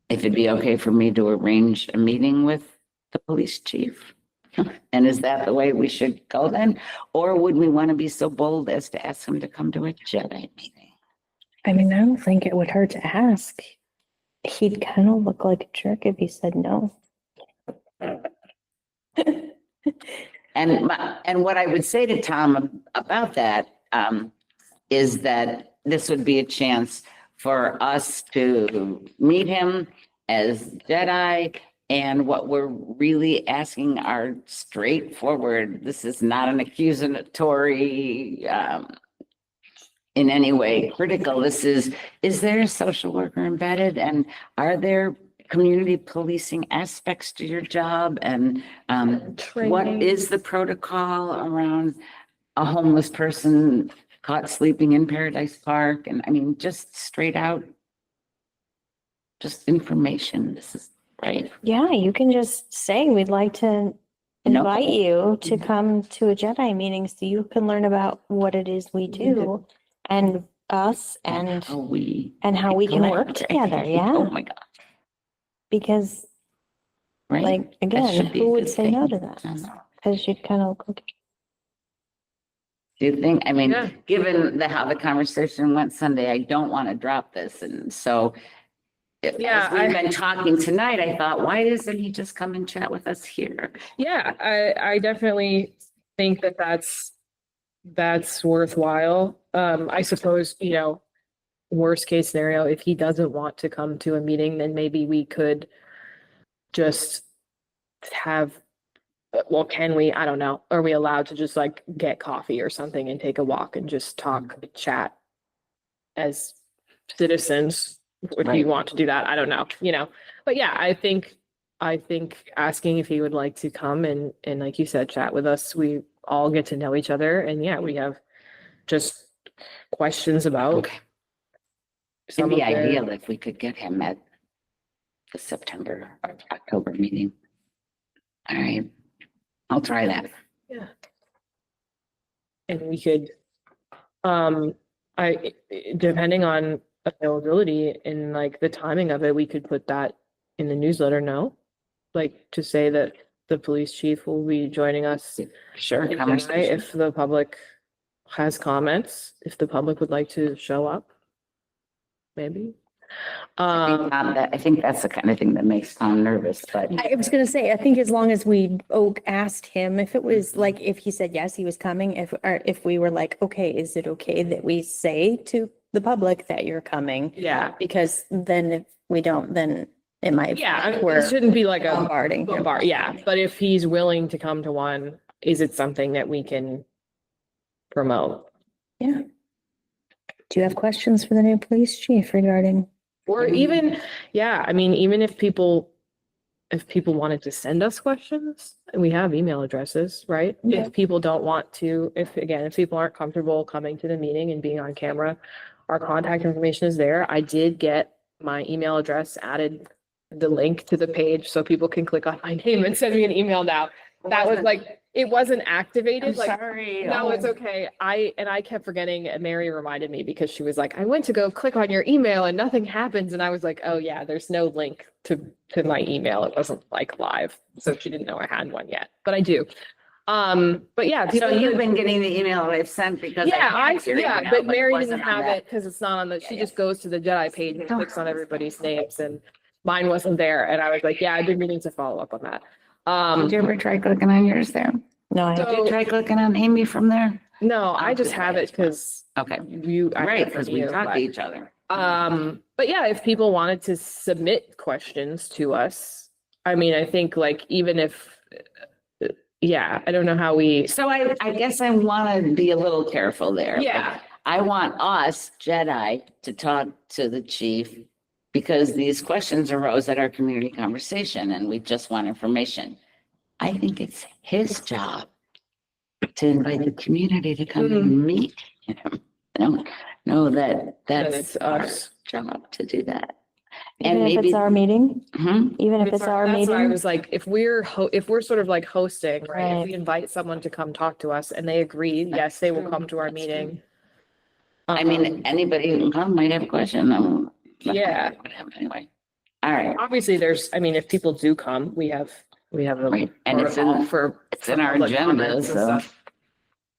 if it'd be okay for me to arrange a meeting with the police chief. And is that the way we should go then? Or would we want to be so bold as to ask him to come to a Jedi meeting? I mean, I don't think it would hurt to ask. He'd kind of look like a jerk if he said no. And what I would say to Tom about that is that this would be a chance for us to meet him as Jedi. And what we're really asking are straightforward. This is not an accusatory in any way critical. This is there a social worker embedded? And are there community policing aspects to your job? And what is the protocol around a homeless person caught sleeping in Paradise Park? And I mean, just straight out, just information. This is right. Yeah, you can just say, we'd like to invite you to come to a Jedi meeting so you can learn about what it is we do and us and how we can work together. Yeah. Oh my God. Because right. like, again, who would say no to that? Because you'd kind of look. Do you think, I mean, given how the conversation went Sunday, I don't want to drop this. And so as we've been talking tonight, I thought, why doesn't he just come and chat with us here? Yeah, I definitely think that that's worthwhile. I suppose, worst case scenario, if he doesn't want to come to a meeting, then maybe we could just have, well, can we, I don't know, are we allowed to just like get coffee or something and take a walk and just talk, chat as citizens? If you want to do that, I don't know, but yeah, I think asking if he would like to come and like you said, chat with us, we all get to know each other, and we have just questions about. It'd be ideal if we could get him at the September or October meeting. All right, I'll try that. Yeah. And we could, depending on availability and like the timing of it, we could put that in the newsletter. No, like to say that the police chief will be joining us. Sure. If the public has comments, if the public would like to show up, maybe. I think that's the kind of thing that makes Tom nervous, but. I was gonna say, I think as long as we asked him, if it was like, if he said yes, he was coming, if we were like, okay, is it okay that we say to the public that you're coming. Yeah. Because then if we don't, then it might. Yeah, I mean, we're it shouldn't be like a bombarding. bar, yeah, but if he's willing to come to one, is it something that we can promote? Yeah. Do you have questions for the new police chief regarding? Or even, yeah, I mean, even if people wanted to send us questions, we have email addresses, right? Yeah. If people don't want to, if people aren't comfortable coming to the meeting and being on camera, our contact information is there. I did get my email address added, the link to the page, so people can click on my name and send me an email now. That was like, it wasn't activated, I'm like, sorry. no, it's okay. I kept forgetting, and Mary reminded me because she was like, I went to go click on your email and nothing happens. And I was like, oh yeah, there's no link to my email. It wasn't like live. So she didn't know I had one yet, but I do. But yeah. So people you've could- been getting the email I've sent because. Yeah, had your email, but it Mary didn't wasn't on have that. it because it's not on the, she Yeah, just goes to the Jedi page and Don't- clicks on everybody's names, and mine wasn't there. And I was like, yeah, I've been meaning to follow up on that. Did you ever try clicking on yours there? No, I So- Did you try clicking on Amy from there? No, I I'll just do have that it as well. because Okay, I right, heard because from we you, talk but- to each other. But yeah, if people wanted to submit questions to us, I mean, I think like even if, yeah, I don't know how we, So I guess I want to be a little careful there. yeah, I want us, Jedi, to talk to the chief because these questions arose at our community conversation and we just want information. I think it's his job to invite the community to come and meet him. I don't know that that's it's our us. job to do that. even And if maybe, it's our meeting, Mhm. even if it's our That's why I meeting. was like, if we're sort of like hosting, right? If Right. we invite someone to come talk to us and they agree, yes, they will true. come to our That's meeting. I mean, anybody who can come might have a question. Yeah. Whatever, anyway. All right, Obviously, I mean, if people do come, we have a right. And it's protocol in, for. it's in our public agenda, comments and so, stuff.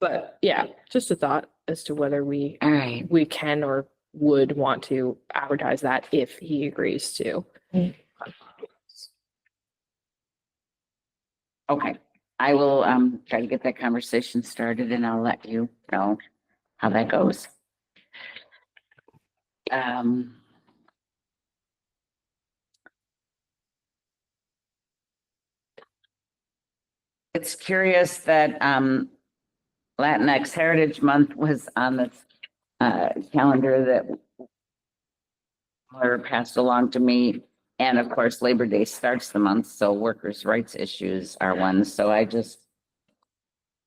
But yeah, just a thought as to whether we all right. can or would want to advertise that if he agrees to. Okay, I will try to get that conversation started and I'll let you know how that goes. It's curious that Latinx Heritage Month was on the calendar that were passed along to me. And of course, Labor Day starts the month, so workers' rights issues are one. So I just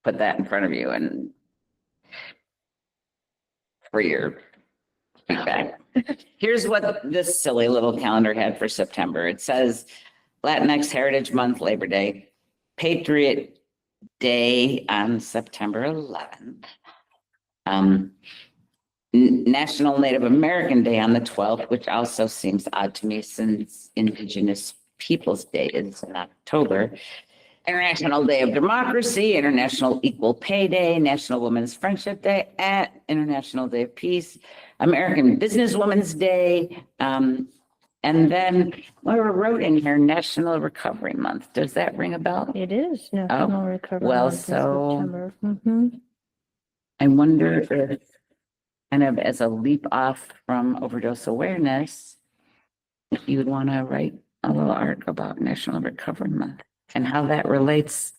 put that in front of you and for your feedback. Here's what this silly little calendar had for September. It says Latinx Heritage Month, Labor Day, Patriot Day on September 11th. National Native American Day on the 12th, which also seems odd to me since Indigenous Peoples' Day is in October. International Day of Democracy, International Equal Pay Day, National Women's Friendship Day, and International Day of Peace, American Businesswomen's Day, and then Laura wrote in here National Recovery Month. Does that ring a bell? It is National Recovery well, Month in so- September. Mhm. I wonder if, kind of as a leap off from overdose awareness, if you would want to write a little article about National Recovery Month and how that relates,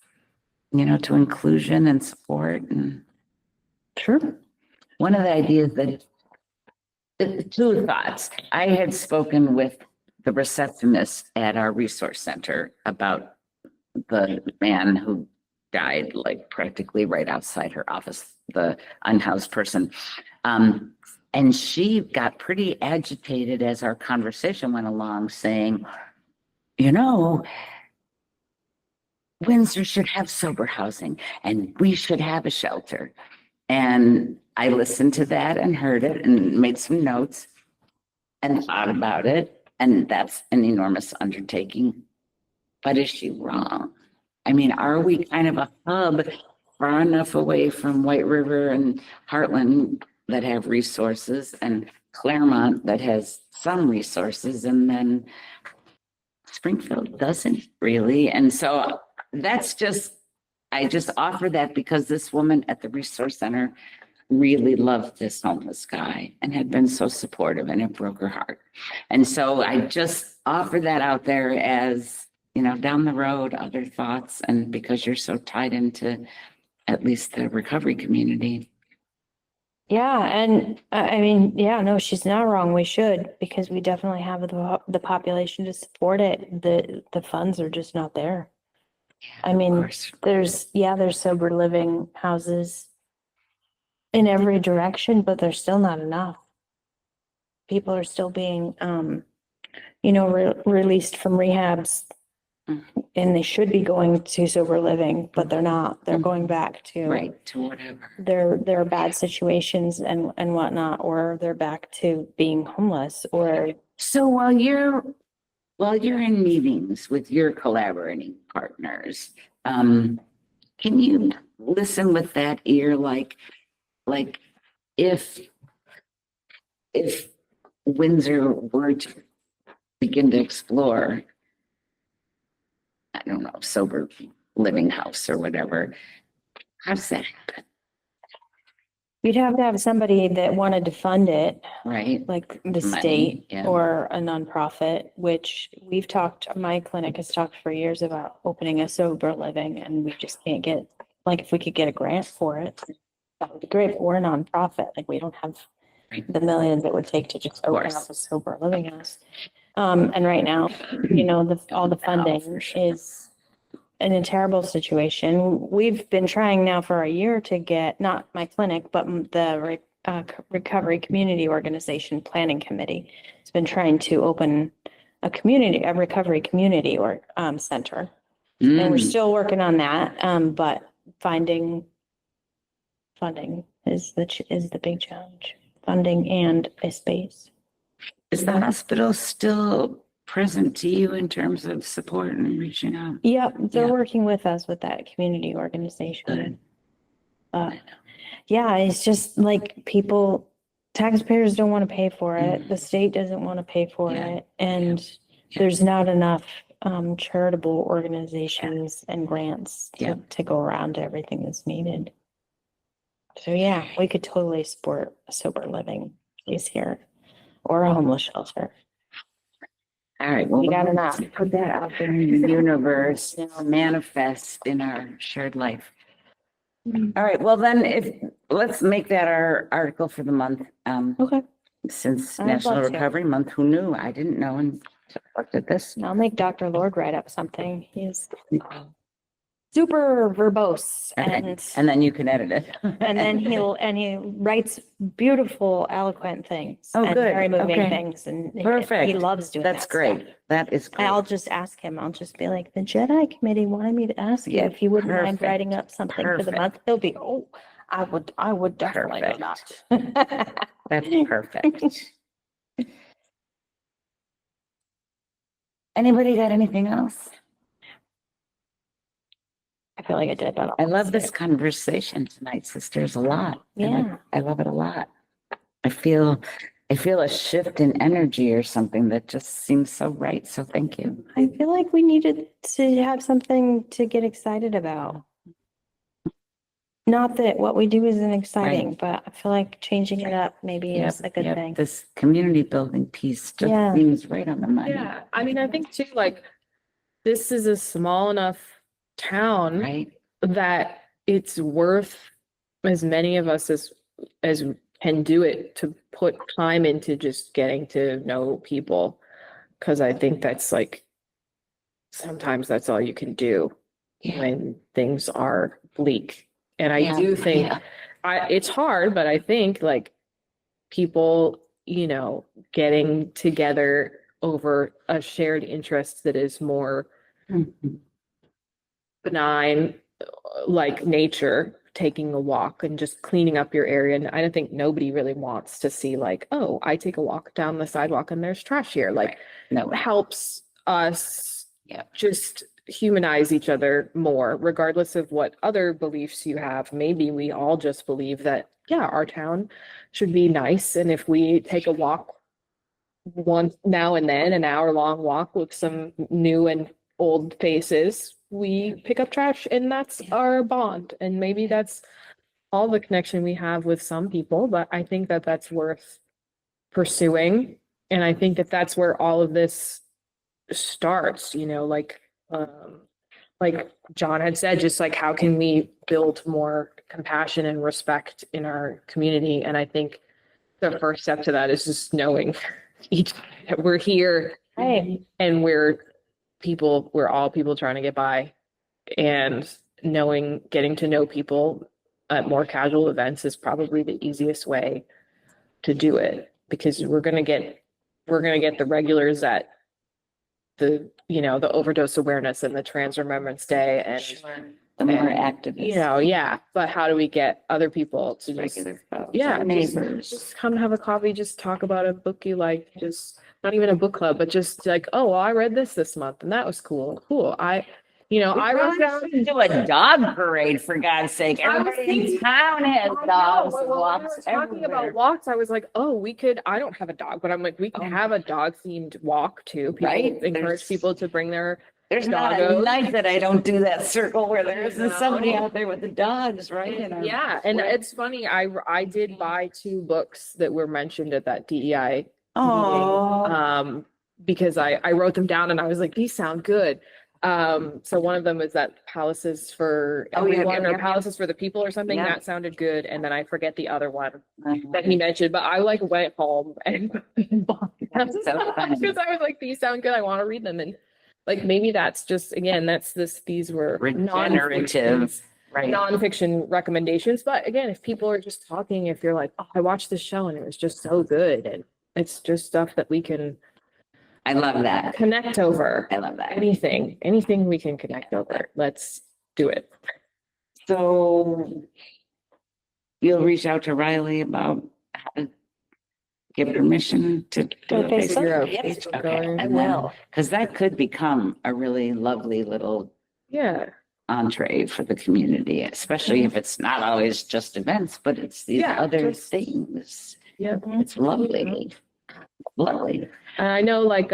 to inclusion and support. And Sure. one of the ideas that, two thoughts. I had spoken with the receptionist at our resource center about the man who died like practically right outside her office, the unhoused person. And she got pretty agitated as our conversation went along, saying, Windsor should have sober housing and we should have a shelter. And I listened to that and heard it and made some notes and thought about it. And that's an enormous undertaking. But is she wrong? I mean, are we kind of a hub far enough away from White River and Heartland that have resources and Claremont that has some resources and then Springfield doesn't really? And so I just offer that because this woman at the resource center really loved this homeless guy and had been so supportive, and it broke her heart. And so I just offer that out there as, you know, down the road, other thoughts, and because you're so tied into at least the recovery community. Yeah, and I mean, yeah, no, she's not wrong. We should, because we definitely have the population to support it. The funds are just not there. I Of mean, course. there's sober living houses in every direction, but there's still not enough. People are still being, released from rehabs, and they should be going to sober living, but they're not. They're going back to Right, to whatever. their bad situations and whatnot, or they're back to being homeless, or So while you're in meetings with your collaborating partners, can you listen with that ear, like if Windsor were to begin to explore, I don't know, sober living house or whatever, how does that happen, you'd have to have somebody that wanted to fund it, right? like the Money, state yeah. or a nonprofit, which we've talked, my clinic has talked for years about opening a sober living, and we just can't get, like, if we could get a grant for it, that would be great, but we're a nonprofit, like, we don't have Right. the millions it would take to just open course. up a sober living house. And right now, all the funding for sure. is in a terrible situation. We've been trying now for a year to get, not my clinic, but the Recovery Community Organization Planning Committee. It's been trying to open a recovery community or center. And we're still working on that, but finding funding is the big challenge. Funding and a space. Is the hospital still present to you in terms of support and reaching out? Yep, they're Yeah. working with us with that community organization. Good. Yeah, it's just like taxpayers don't want to pay for it. The state doesn't want to pay for Yeah. it. And Yeah. there's not enough charitable organizations and grants Yeah. to go around to everything that's needed. So yeah, we could totally support a sober living place here or a homeless shelter. All right, well, You got we'll enough. put that out there in the universe, manifest in our shared life. All right, well then, let's make that our article for the month. Okay, Since I'd National love to. Recovery Month, who knew? I didn't know and looked at this. I'll make Dr. Lord write up something. He's super verbose Okay, and then you can edit it. and then he writes beautiful, eloquent things. Oh, and good. Very moving Okay. things, and he Perfect. loves doing that That's stuff. great. That is great. I'll just ask him, I'll just be like, the Jedi committee wanted me to ask you Yeah, if you wouldn't mind perfect. writing up something for the Perfect. month. He'll be, oh, I would definitely do Perfect. that. That's perfect. Anybody got anything else? I feel like I did about all. I love this conversation tonight, sisters, a lot. Yeah. I love it a lot. I feel a shift in energy or something that just seems so right. So thank you. I feel like we needed to have something to get excited about. Not that what we do isn't exciting, but I feel like changing it up maybe is a good Yep. thing. This community building piece just Yeah. seems right on the money, Yeah, I mean, I think too, like, this is a small enough town right? that it's worth as many of us as can do it to put time into just getting to know people. Cause I think that's like, sometimes that's all you can do Yeah. when things are bleak. And I Yeah, do think yeah. it's hard, but I think like people, getting together over a shared interest that is more Mhm. benign, like nature, taking a walk and just cleaning up your area. And I don't think nobody really wants to see like, oh, I take a walk down the sidewalk and there's trash here. Like, No, it helps us Yeah. just humanize each other more, regardless of what other beliefs you have. Maybe we all just believe that, yeah, our town should be nice. And if we take a walk once now and then, an hour-long walk with some new and old faces, we pick up trash and that's our bond. And maybe that's all the connection we have with some people, but I think that that's worth pursuing. And I think that that's where all of this starts, like John had said, just like how can we build more compassion and respect in our community? And I think the first step to that is just knowing each that we're here Right. and we're all people trying to get by, and getting to know people at more casual events is probably the easiest way to do it, because we're gonna get the regulars at the overdose awareness and the Trans Remembrance Day and The more and, activists. yeah, but how do we get other people to just, Regular folks, yeah, our just neighbors. come have a coffee, just talk about a book you like, just not even a book club, but just like, oh, well, I read this month and that was cool. I wrote down. We do a dog parade, for God's sake. I was Everybody in thinking- town has I know, dogs, when we were walks talking about everywhere. walks, I was like, oh, I don't have a dog, but I'm like, we can have a dog themed walk too. People Right? encourage There's- people to bring their There's not a doggos. night that I don't do that circle where there isn't know. somebody out there with the dogs, right? Yeah, and it's funny, I did buy 2 books that were mentioned at that DEI Oh, meeting, because I wrote them down and I was like, these sound good. So one of them is that Palaces for Oh, yeah, Everyone, yeah, or yeah. Palaces for the People or something. Yeah. That sounded good. And then I forget the other one that he mentioned, but I like went home and bought them. That's so funny. Because I was like, these sound good. I want to read them. And like, maybe that's just, again, these were regenerative, right? nonfiction recommendations. But again, if people are just talking, if you're like, oh, I watched this show and it was just so good, and it's just stuff that we can I love that. connect over. I love that. Anything we can connect over. Let's do it. So you'll reach out to Riley about how to give permission to do Go a Facebook? Facebook? Yep. Yes, Okay. okay. I And then, will. because that could become a really lovely little Yeah. entree for the community, especially if it's not always just events, but it's these Yeah, other just- things. Yeah. It's lovely. Lovely. And I know like,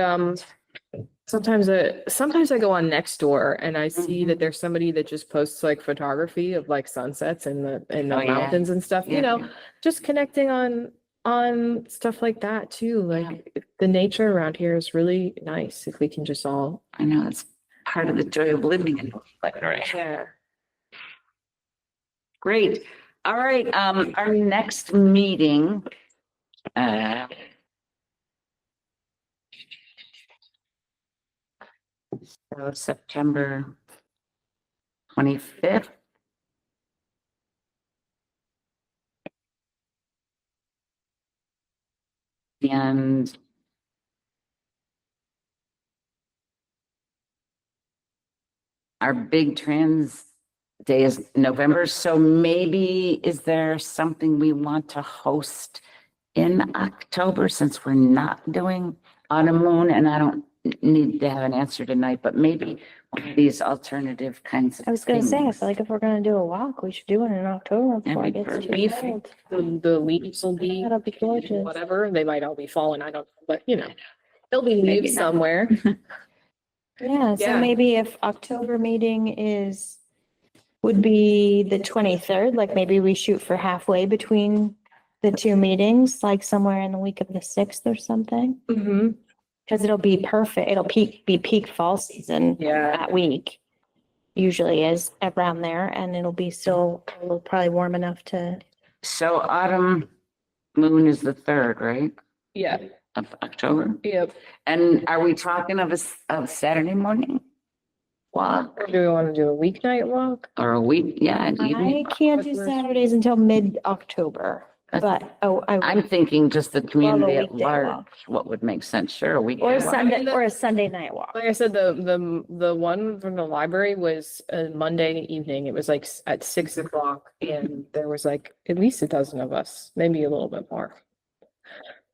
sometimes I go on Nextdoor and I see that there's somebody that just posts like photography of like sunsets and the Oh, yeah. mountains and stuff, Yeah. just connecting on stuff like that too. Like the nature around here is really nice if we can just all. I know it's part of the joy of living in Fletcher. Yeah. Great. All right, our next meeting, so September 25th. And our big trans day is November, so maybe is there something we want to host in October, since we're not doing Autumn Moon? And I don't need to have an answer tonight, but maybe one of these alternative kinds of I was gonna say, I things. feel like if we're gonna do a walk, we should do it in October before it That'd be gets too perfect. cold. The leaves will be That'll be gorgeous. whatever. They might all be falling. I don't, but there'll be Maybe leaves not. somewhere. Yeah, so Yeah. maybe if October meeting would be the 23rd, like maybe we shoot for halfway between the 2 meetings, like somewhere in the week of the 6th or something. Mm-hmm. Cause it'll be perfect. It'll be peak fall season Yeah. that week. Usually is around there, and it'll be still a little probably warm enough to, So Autumn Moon is the 3rd, right, Yeah. of October? Yep. And are we talking of a Saturday morning walk Or do we want to do a weeknight walk? or a week? Yeah, an I evening. can't do Saturdays until mid-October, but, I'm thinking just the community at weekday large, walk. what would make sense? Sure, a week. or a Yeah. Sunday, or a Sunday night walk. Like I said, the one from the library was a Monday evening. It was like at 6 o'clock, and there was like at least a dozen of us, maybe a little bit more.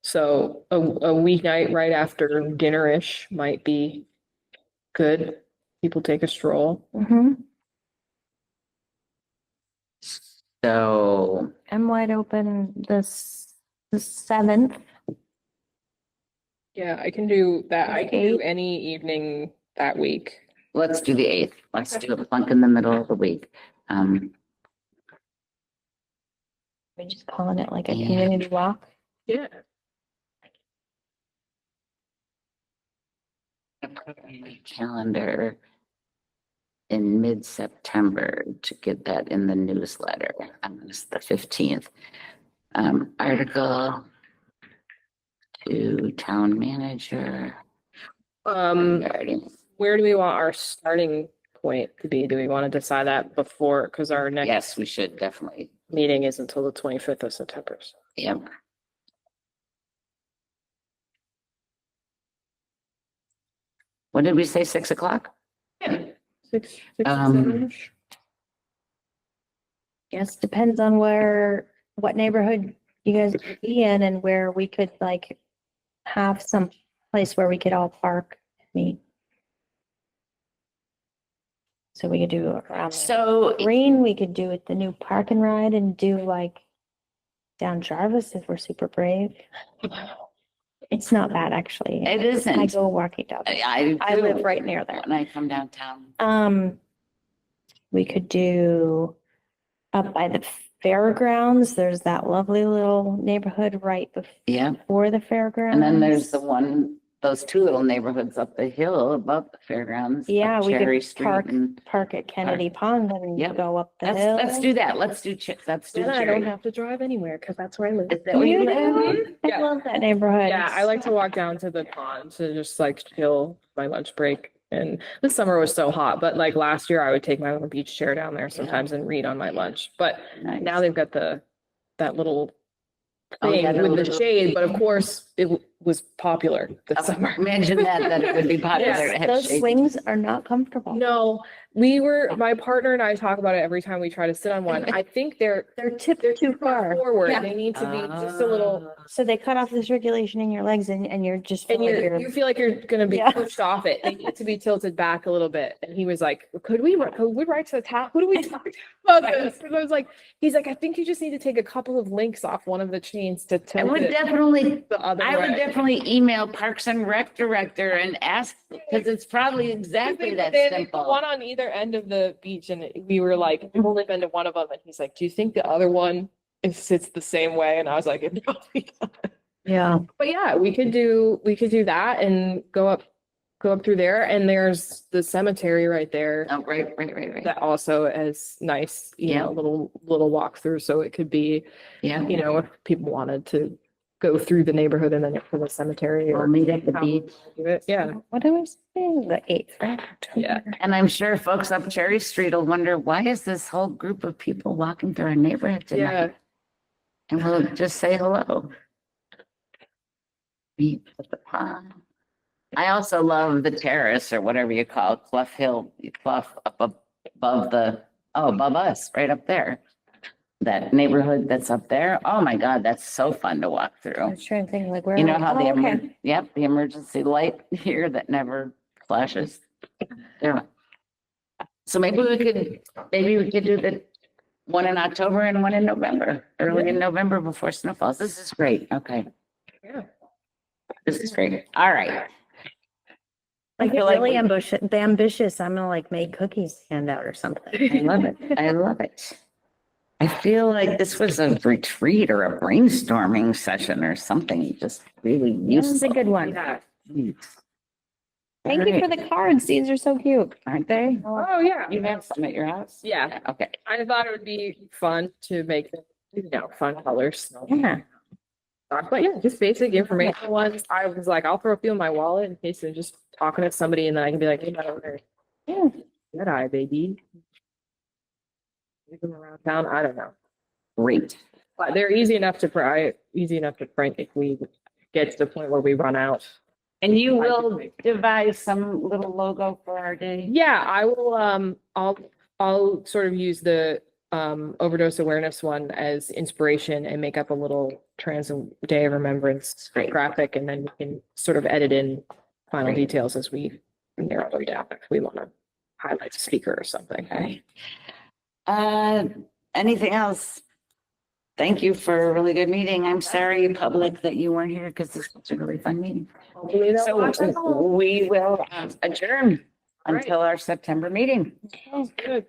So a weeknight right after dinner-ish might be good. People take a stroll. Mm-hmm. So I'm wide open the 7th. Yeah, I can do that. I can do Okay. any evening that week. let's do the 8th. Let's do a plunk in the middle of the week. We're just calling it like a Yeah. community walk. Yeah. I put on my calendar in mid-September to get that in the newsletter. It's the 15th. Article to town manager. Regarding- Where do we want our starting point to be? Do we want to decide that before, because our next Yes, we should definitely. meeting is until the 25th of September. So. Yep. What did we say, 6:00? Yeah. Six, Um, 7-ish. Yes, depends on what neighborhood you guys would be in and where we could like have some place where we could all park, meet. So we could do around the So, green, we could do it the new park and ride and do like down Jarvis if we're super brave. It's not bad, actually. it I isn't. go walking down. I do live right near there. when I come downtown. We could do up by the fairgrounds. There's that lovely little neighborhood right Yeah. before the fairgrounds. And then there's those two little neighborhoods up the hill above the fairgrounds. up Yeah, we Cherry could Street park and at Kennedy Pond and Yep. go up the let's hill. do that. Let's do Then I don't Cherry. have to drive anywhere because that's where I live. Is that where you You live? do? I Yeah. love that neighborhood. Yeah, I like to walk down to the pond to just like chill my lunch break. And this summer was so hot, but like last year I would take my little beach chair down there sometimes and read on my lunch. But Nice. now they've got that little Oh, thing yeah, the with the little- shade, but of course it was popular this summer. Imagine that it would be popular to have Those shade. swings are not comfortable. No, my partner and I talk about it every time we try to sit on one. I think they're They're tipped too far. forward. Yeah. They need to be just a little, So they cut off the circulation in your legs and you're just. and feel like you feel like you're gonna be Yeah. pushed off it. They need to be tilted back a little bit. And he was like, could we write to the top? Who do we talk about this? And I was like, he's like, I think you just need to take a couple of links off one of the chains to I tilt would it definitely, the other I would way. definitely email Parks and Rec director and ask, because it's probably exactly that They had simple. one on either end of the beach and we were like, we've only been to one of them. And he's like, do you think the other one sits the same way? And I was like, it probably does. Yeah. But yeah, we could do that and go up through there. And there's the cemetery right there Oh, right. that also has nice, Yeah. little walkthrough. So it could be, Yeah. if people wanted to go through the neighborhood and then get to the cemetery We'll or meet at the how beach. do it. Yeah. What am I saying? The 8th, right? Yeah. And I'm sure folks up Cherry Street will wonder, why is this whole group of people walking through our neighborhood Yeah. tonight? And we'll just say hello. Meet at the pond. I also love the terrace or whatever you call it, Clough up above above us, right up there. That neighborhood that's up there. Oh my God, that's so fun to walk I through. was trying to think like where. You know how the, Oh, okay. the emergency light here that never flashes. There. So maybe we could do the one in October and one in November, early in November before snow falls. This is great. Okay. Yeah. This is great. All right. I feel get like really we- ambitious. I'm gonna like make cookies hand out or something. I love it. I love it. I feel like this was a retreat or a brainstorming session or something, just really This is a useful. good one. Yeah. Thank you for the cards. These are so cute. Aren't they? Oh, yeah. You have some at your house? Yeah. Okay. I thought it would be fun to make them, fun colors. Yeah. But yeah, just basic information ones. I was like, I'll throw a few in my wallet in case they're just talking to somebody and then I can be like, hey, by the way, Yeah. Jedi, baby. Leave them around town. I don't know. Great. But they're easy enough to print if we get to the point where we run out. And you will devise some little logo for our day? Yeah, I will, I'll sort of use the overdose awareness one as inspiration and make up a little Trans Day of Remembrance Great. graphic, and then we can sort of edit in final Great. details as we narrow them down if we want to highlight a speaker or something. Okay. Anything else? Thank you for a really good meeting. I'm sorry, public, that you weren't here because this was a really fun meeting. Hopefully they'll watch it. So we will adjourn All right. until our September meeting. Sounds good.